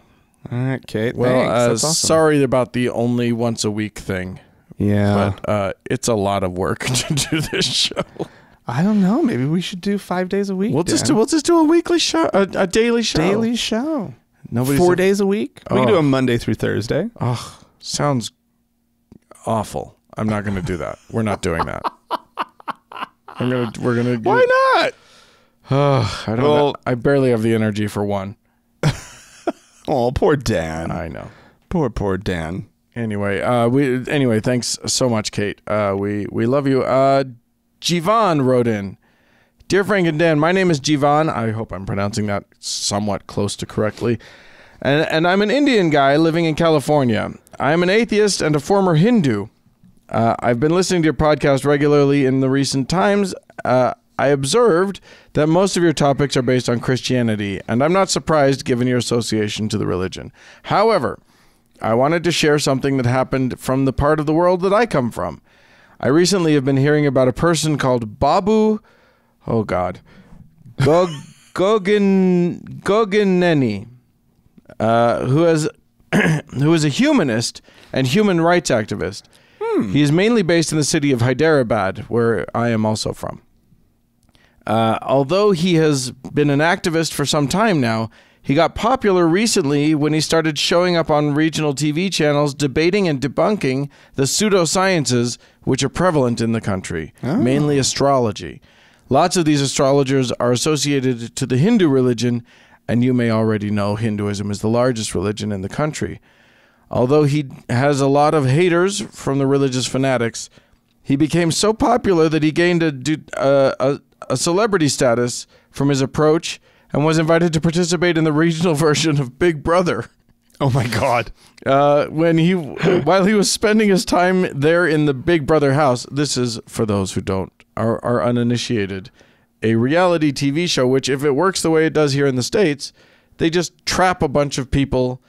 All right, Kate. Well, thanks. That's awesome. Sorry about the only once a week thing. Yeah. But it's a lot of work to do this show. I don't know. Maybe we should do 5 days a week. We'll just do a weekly show, a daily show. Daily show. Nobody's 4 days a week. We can do a Monday through Thursday. Oh, sounds awful. I'm not going to do that. We're not doing that. We're gonna. Why not? I don't know. I barely have the energy for one. Oh, poor Dan. I know. Poor Dan. Anyway, thanks so much, Kate. We love you. Jivan wrote in. Dear Frank and Dan, my name is Jivan. I hope I'm pronouncing that somewhat close to correctly. And I'm an Indian guy living in California. I'm an atheist and a former Hindu. I've been listening to your podcast regularly in the recent times. I observed that most of your topics are based on Christianity, and I'm not surprised given your association to the religion. However, I wanted to share something that happened from the part of the world that I come from. I recently have been hearing about a person called Babu, Gogineni, who is a humanist and human rights activist. He is mainly based in the city of Hyderabad, where I am also from. Although he has been an activist for some time now, he got popular recently when he started showing up on regional TV channels debating and debunking the pseudosciences which are prevalent in the country, mainly astrology. Lots of these astrologers are associated to the Hindu religion, and you may already know Hinduism is the largest religion in the country. Although he has a lot of haters from the religious fanatics, he became so popular that he gained a celebrity status from his approach and was invited to participate in the regional version of Big Brother. Oh my God. While he was spending his time there in the Big Brother house, this is, for those who are uninitiated, a reality TV show, which if it works the way it does here in the States, they just trap a bunch of people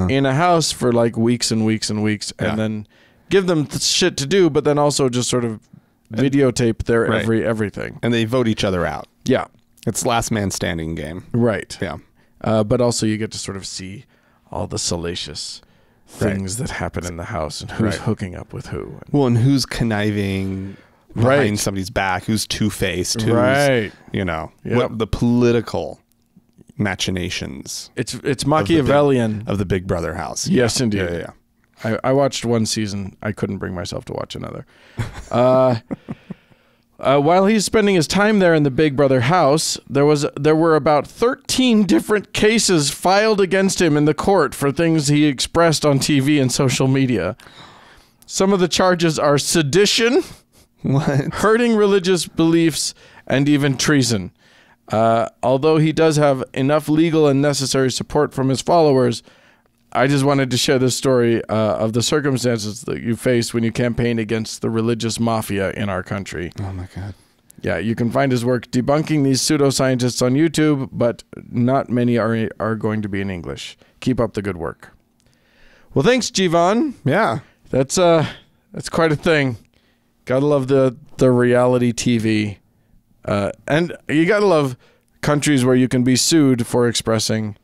in a house for like weeks and weeks and weeks, and then give them shit to do, but then also just sort of videotape their everything. And they vote each other out. Yeah. It's last man standing game. Right. Yeah. But also you get to sort of see all the salacious things that happen in the house and who's hooking up with who. Well, and who's conniving behind somebody's back, who's two-faced, who's, what the political machinations. It's Machiavellian of the Big Brother house. Yes, indeed. Yeah. I watched one season. I couldn't bring myself to watch another. While he's spending his time there in the Big Brother house, there were about 13 different cases filed against him in the court for things he expressed on TV and social media. Some of the charges are sedition, hurting religious beliefs, and even treason. Although he does have enough legal and necessary support from his followers, I just wanted to share this story of the circumstances that you face when you campaign against the religious mafia in our country. Oh my God. Yeah, you can find his work debunking these pseudoscientists on YouTube, but not many are going to be in English. Keep up the good work. Well, thanks, Jivan. Yeah. That's quite a thing. Gotta love the reality TV. And you gotta love countries where you can be sued for expressing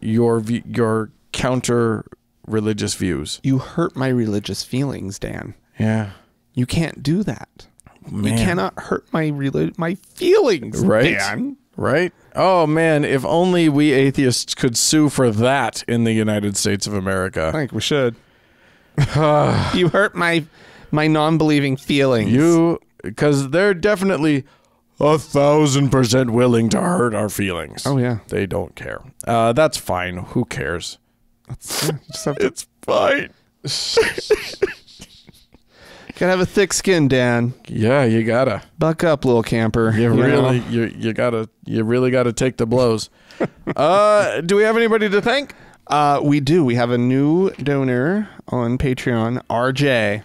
your counter religious views. You hurt my religious feelings, Dan. Yeah. You can't do that. Man. You cannot hurt my feelings, right? Dan. Right? Oh man, if only we atheists could sue for that in the United States of America. I think we should. You hurt my non-believing feelings. Because they're definitely 1,000% willing to hurt our feelings. Oh, yeah. They don't care. That's fine. Who cares? It's fine. Gotta have a thick skin, Dan. Yeah, you gotta. Buck up, little camper. You really gotta take the blows. Do we have anybody to thank? We do. We have a new donor on Patreon, RJ.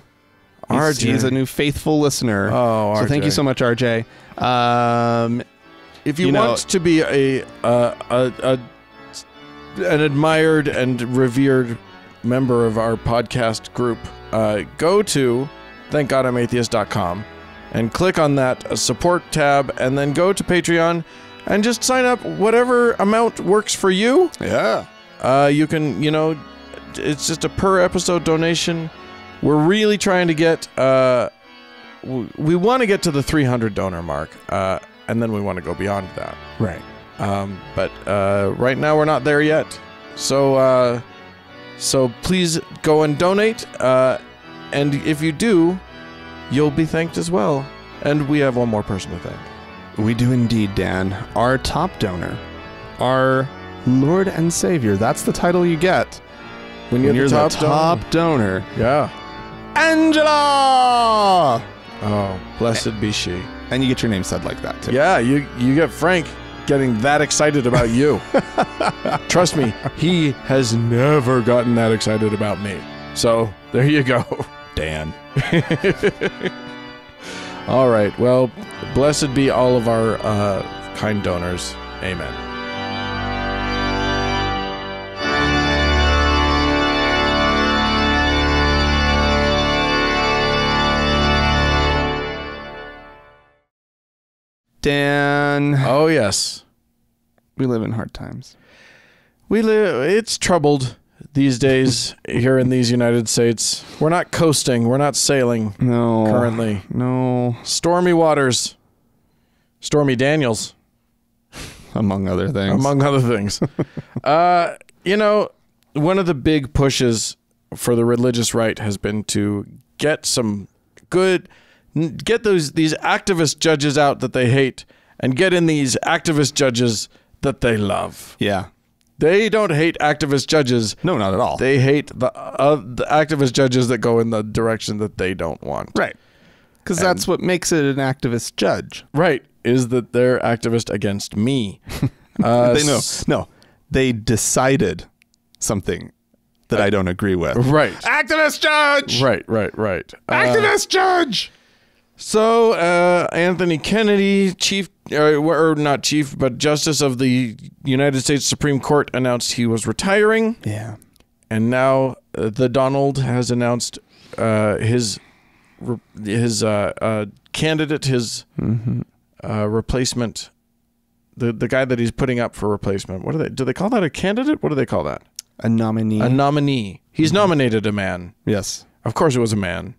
He's a new faithful listener. Oh, RJ. So thank you so much, RJ. If you want to be an admired and revered member of our podcast group, go to thankgodimatheist.com and click on that support tab, and then go to Patreon and just sign up whatever amount works for you. Yeah. You can, it's just a per episode donation. We're really trying to get, we want to get to the 300 donor mark, and then we want to go beyond that. Right. But right now we're not there yet. So please go and donate. And if you do, you'll be thanked as well. And we have one more person to thank. We do indeed, Dan. Our top donor, our Lord and Savior. That's the title you get when you're the top donor. Yeah. Angela! Oh, blessed be she. And you get your name said like that, too. Yeah, you get Frank getting that excited about you. Trust me, he has never gotten that excited about me. So, there you go. Dan. All right. Well, blessed be all of our kind donors. Amen. Dan. Oh, yes. We live in hard times. It's troubled these days here in these United States. We're not coasting. We're not sailing. No. Currently. No. Stormy waters. Stormy Daniels. Among other things. Among other things. One of the big pushes for the religious right has been to get these activist judges out that they hate and get in these activist judges that they love. Yeah. They don't hate activist judges. No, not at all. They hate the activist judges that go in the direction that they don't want. Right. Because that's what makes it an activist judge. Right. Is that they're activist against me. They decided something that I don't agree with. Right. Activist judge! Right. Activist judge! So, Anthony Kennedy, not chief, but Justice of the United States Supreme Court, announced he was retiring. Yeah. And now the Donald has announced his candidate, his replacement, the guy that he's putting up for replacement. Do they call that a candidate? What do they call that? A nominee. A nominee. He's nominated a man. Yes. Of course it was a man.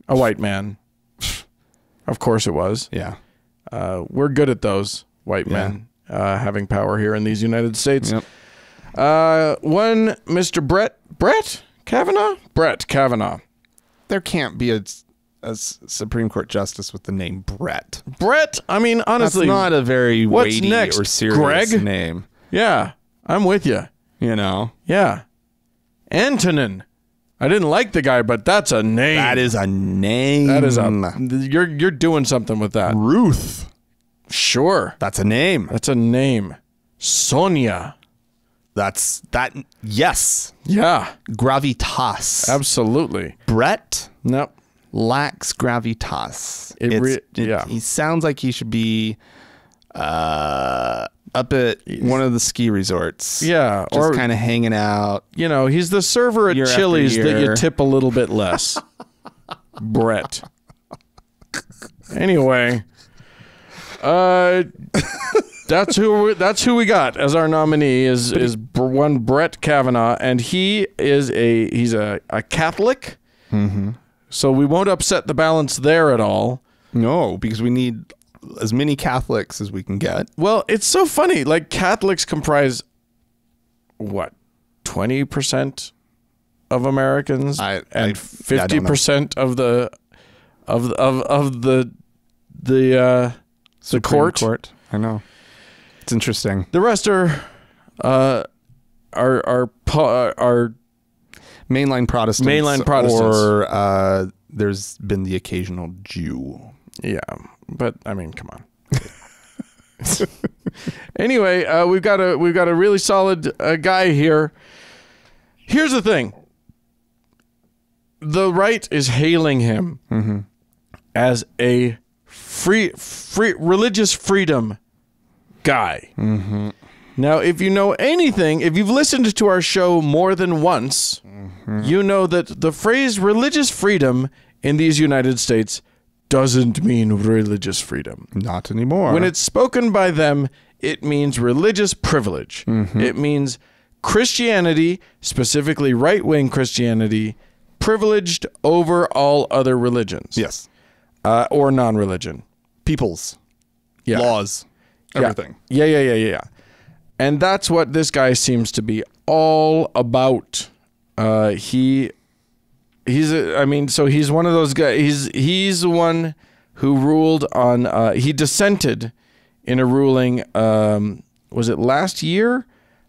A white man. Of course it was. Yeah. We're good at those white men having power here in these United States. Yep. One Mr. Brett Kavanaugh. There can't be a Supreme Court justice with the name Brett. Brett, I mean, honestly. That's not a very weighty next? or serious Greg? name. Yeah, I'm with you. Yeah. Antonin. I didn't like the guy, but that's a name. That is a name. You're doing something with that. Ruth. Sure. That's a name. That's a name. Sonia. Yes. Yeah. Gravitas. Absolutely. Brett Nope. lacks gravitas. He sounds like he should be up at one of the ski resorts. Yeah. Just kind of hanging out. He's the server at Chili's that you tip a little bit less. Brett. Anyway. That's who we got as our nominee is one Brett Kavanaugh, and he's a Catholic. Mm-hmm. So we won't upset the balance there at all. No, because we need as many Catholics as we can get. Well, it's so funny. Like, Catholics comprise, 20% of Americans I- and I 50% of the Supreme court. I know. It's interesting. The rest are Mainline Protestants. Mainline Protestants. Or there's been the occasional Jew. Yeah, but I mean, come on. Anyway, we've got a really solid guy here. Here's the thing. The right is hailing him as a free religious freedom guy. Now, if you know anything, if you've listened to our show more than once, you know that the phrase religious freedom in these United States doesn't mean religious freedom. Not anymore. When it's spoken by them, it means religious privilege. It means Christianity, specifically right-wing Christianity, privileged over all other religions. Yes. Or non-religion. Peoples. Yeah. Laws. Everything. Yeah. And that's what this guy seems to be all about. He's one of those guys. He's the one who ruled on. He dissented in a ruling. Was it last year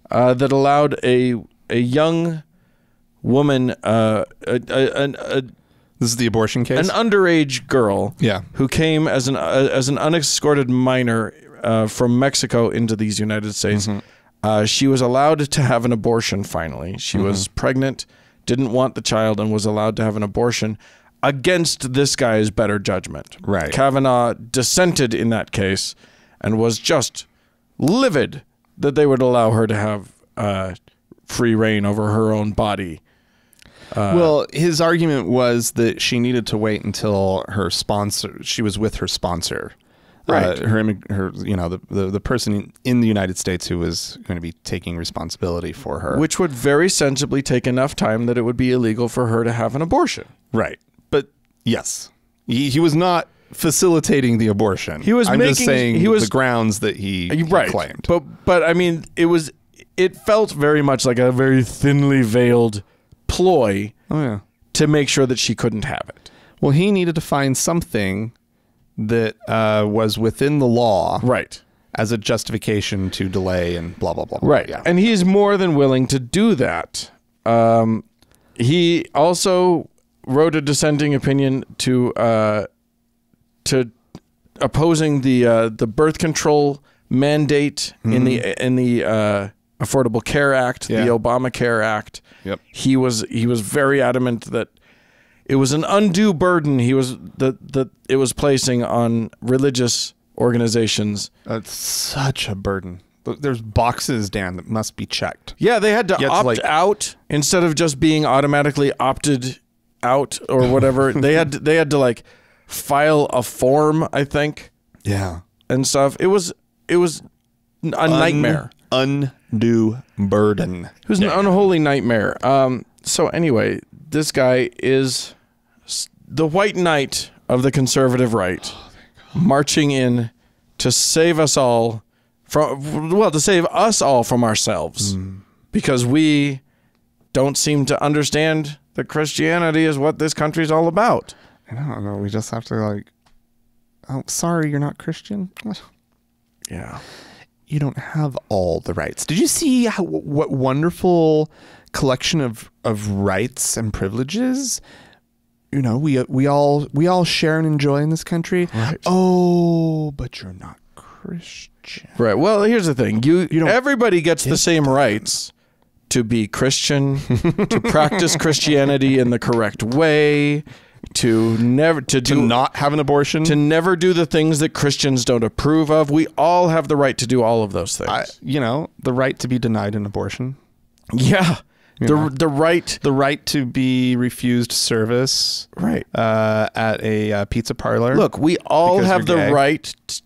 that allowed a young woman, This is the abortion case? an underage girl, Yeah. who came as an unescorted minor from Mexico into these United States. She was allowed to have an abortion finally. She was pregnant, didn't want the child, and was allowed to have an abortion against this guy's better judgment. Right. Kavanaugh dissented in that case and was just livid that they would allow her to have free reign over her own body. Well, his argument was that she needed to wait until she was with her sponsor. Right. The person in the United States who was going to be taking responsibility for her. Which would very sensibly take enough time that it would be illegal for her to have an abortion. Right. But yes, he was not facilitating the abortion. I'm just saying the grounds that he claimed. But I mean, it felt very much like a very thinly veiled ploy to make sure that she couldn't have it. Well, he needed to find something that was within the law, Right. as a justification to delay and blah blah blah. Right. Yeah. And he's more than willing to do that. He also wrote a dissenting opinion to opposing the birth control mandate in the Affordable Care Act, the Obamacare Act. Yep. He was very adamant that it was an undue burden it was placing on religious organizations. It's such a burden. There's boxes, Dan, that must be checked. Yeah, they had to opt out instead of just being automatically opted out or whatever. they had to like file a form, I think. Yeah. And stuff. It was a nightmare. Undue burden. It was an unholy nightmare. So anyway, this guy is the white knight of the conservative right, marching in to save us all to save us all from ourselves, because we don't seem to understand that Christianity is what this country's all about. I don't know. We just have to oh, sorry, you're not Christian. Yeah. You don't have all the rights. Did you see what wonderful collection of rights and privileges? You know, we all share and enjoy in this country. Right. Oh, but you're not Christian. Right. Well, here's the thing. Everybody gets the same rights to be Christian, to practice Christianity in the correct way, to not have an abortion, to never do the things that Christians don't approve of. We all have the right to do all of those things. The right to be denied an abortion. Yeah. The right to be refused service, right, at a pizza parlor. Look, we all have the right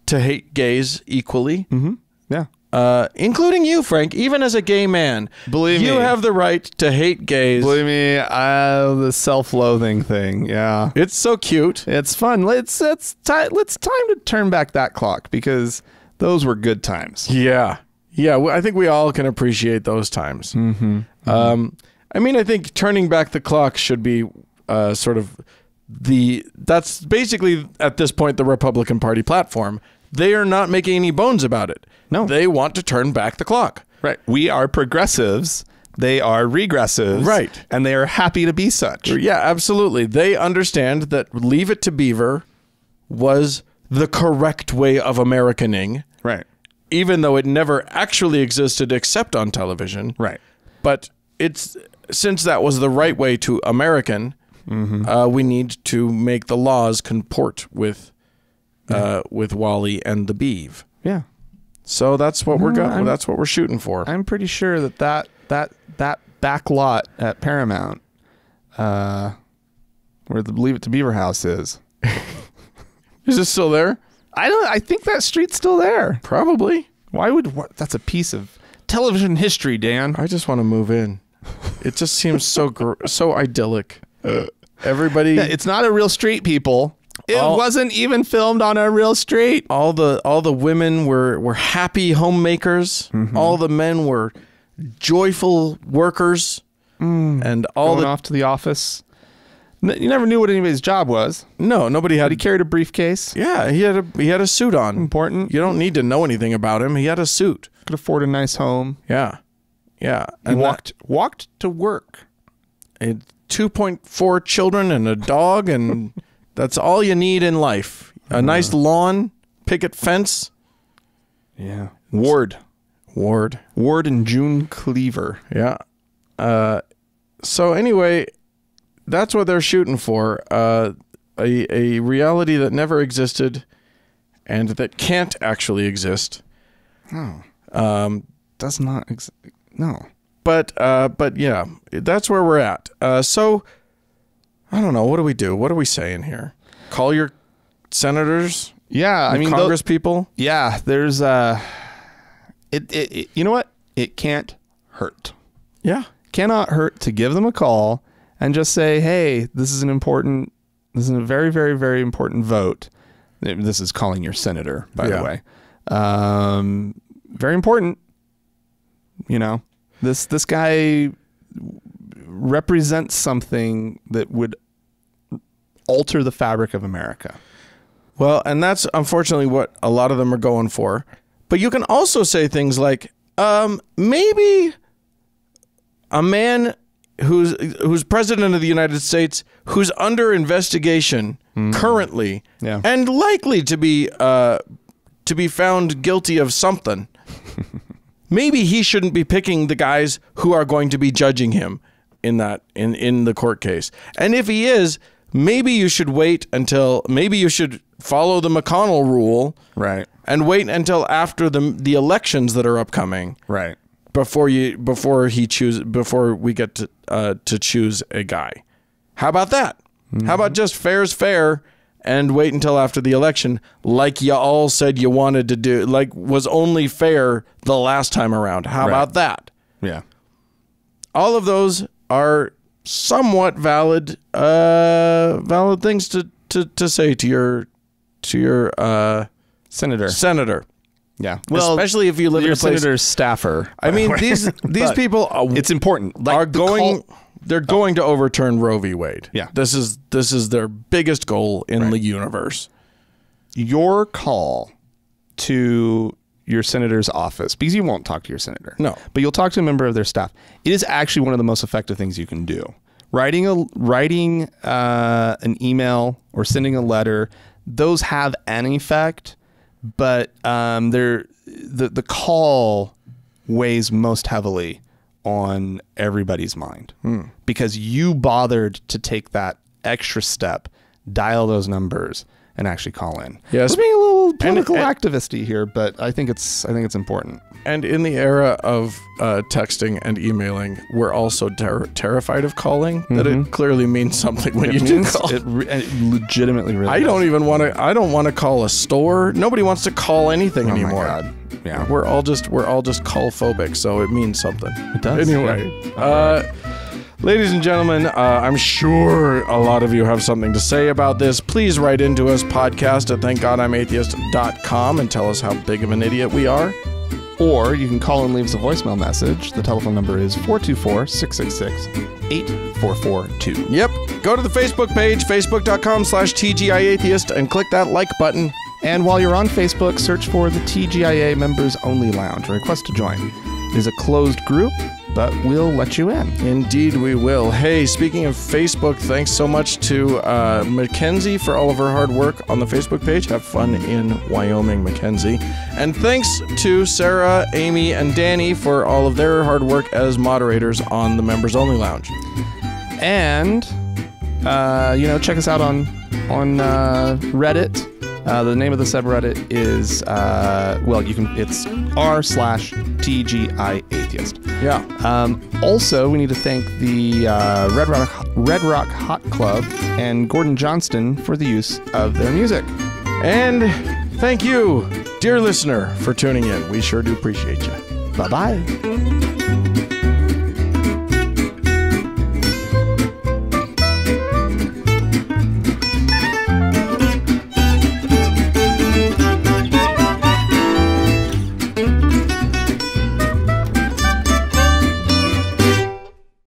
to hate gays equally. Mm-hmm. Yeah, including you, Frank. Even as a gay man, believe me, you have the right to hate gays. Believe me, the self-loathing thing. Yeah, it's so cute. It's fun. It's time to turn back that clock, because those were good times. Yeah. Yeah, I think we all can appreciate those times. Mm-hmm. Mm-hmm. I mean, I think turning back the clock should be sort of that's basically at this point the Republican Party platform. They are not making any bones about it. No. They want to turn back the clock. Right. We are progressives. They are regressives. Right. And they are happy to be such. Yeah, absolutely. They understand that Leave It to Beaver was the correct way of Americaning. Right. Even though it never actually existed except on television. Right. But since that was the right way to American, we need to make the laws comport with Wally and the Beav. Yeah. So that's what that's what we're shooting for. I'm pretty sure that back lot at Paramount, where the Leave It to Beaver house is. Is it still there? I think that street's still there. Probably. That's a piece of television history, Dan. I just want to move in. It just seems so idyllic. Everybody. Yeah, it's not a real street, people. It wasn't even filmed on a real street. All the women were happy homemakers. All the men were joyful workers. And Going off to the office. You never knew what anybody's job was. No, nobody had. But he carried a briefcase. Yeah, he had a suit on. Important. You don't need to know anything about him. He had a suit. Could afford a nice home. Yeah. He walked to work. 2.4 children and a dog, and that's all you need in life. A nice lawn, picket fence. Yeah. Ward and June Cleaver. Yeah. So anyway, that's what they're shooting for. A reality that never existed and that can't actually exist. Does not exist. No. But yeah, that's where we're at. So I don't know. What do we do? What are we saying here? Call your senators? Yeah. I mean, Congress people? Yeah. There's you know what? It can't hurt. Yeah. Cannot hurt to give them a call and just say, hey, this is a very, very, very important vote. This is calling your senator, by the way. Very important. You know, this guy represents something that would alter the fabric of America. Well, and that's unfortunately what a lot of them are going for. But you can also say things like, maybe a man who's president of the United States, who's under investigation currently, and likely to be found guilty of something. Maybe he shouldn't be picking the guys who are going to be judging him in the court case. And if he is, maybe you should maybe you should follow the McConnell rule, right? And wait until after the elections that are upcoming, right? Before we get to choose a guy. How about that? How about just fair's fair and wait until after the election, like you all said you wanted to do, like was only fair the last time around. How about that? Yeah. All of those are somewhat valid things to say to your senator. Yeah. Well, especially if you live in a place. Senator's staffer. I mean, these people. It's important. Like they're going to overturn Roe v. Wade. Yeah. This is their biggest goal in the universe. Your call to your senator's office, because you won't talk to your senator. No. But you'll talk to a member of their staff. It is actually one of the most effective things you can do. Writing an email or sending a letter, those have an effect, but the call weighs most heavily on everybody's mind because you bothered to take that extra step, dial those numbers, and actually call in. Yes, we're being a little political activist-y here, but I think it's important. And in the era of texting and emailing, we're also terrified of calling. That it clearly means something when you do call. It legitimately really. I don't want to call a store. Nobody wants to call anything anymore. My God. Yeah, we're all just call phobic, so it means something. It does. Anyway, ladies and gentlemen, I'm sure a lot of you have something to say about this. Please write into us, podcast@thankgodimatheist.com, and tell us how big of an idiot we are. Or you can call and leave us a voicemail message. The telephone number is 424-666-8442. Yep. Go to the Facebook page, facebook.com/TGIAtheist, and click that like button. And while you're on Facebook, search for the TGIA Members Only Lounge. Request to join. It is a closed group, but we'll let you in. Indeed, we will. Hey, speaking of Facebook, thanks so much to Mackenzie for all of her hard work on the Facebook page. Have fun in Wyoming, Mackenzie. And thanks to Sarah, Amy, and Danny for all of their hard work as moderators on the Members Only Lounge. And, check us out on Reddit. The name of the subreddit is, it's r/TGIAtheist. Yeah. Also, we need to thank the Red Rock Hot Club and Gordon Johnston for the use of their music. And thank you, dear listener, for tuning in. We sure do appreciate you. Bye-bye.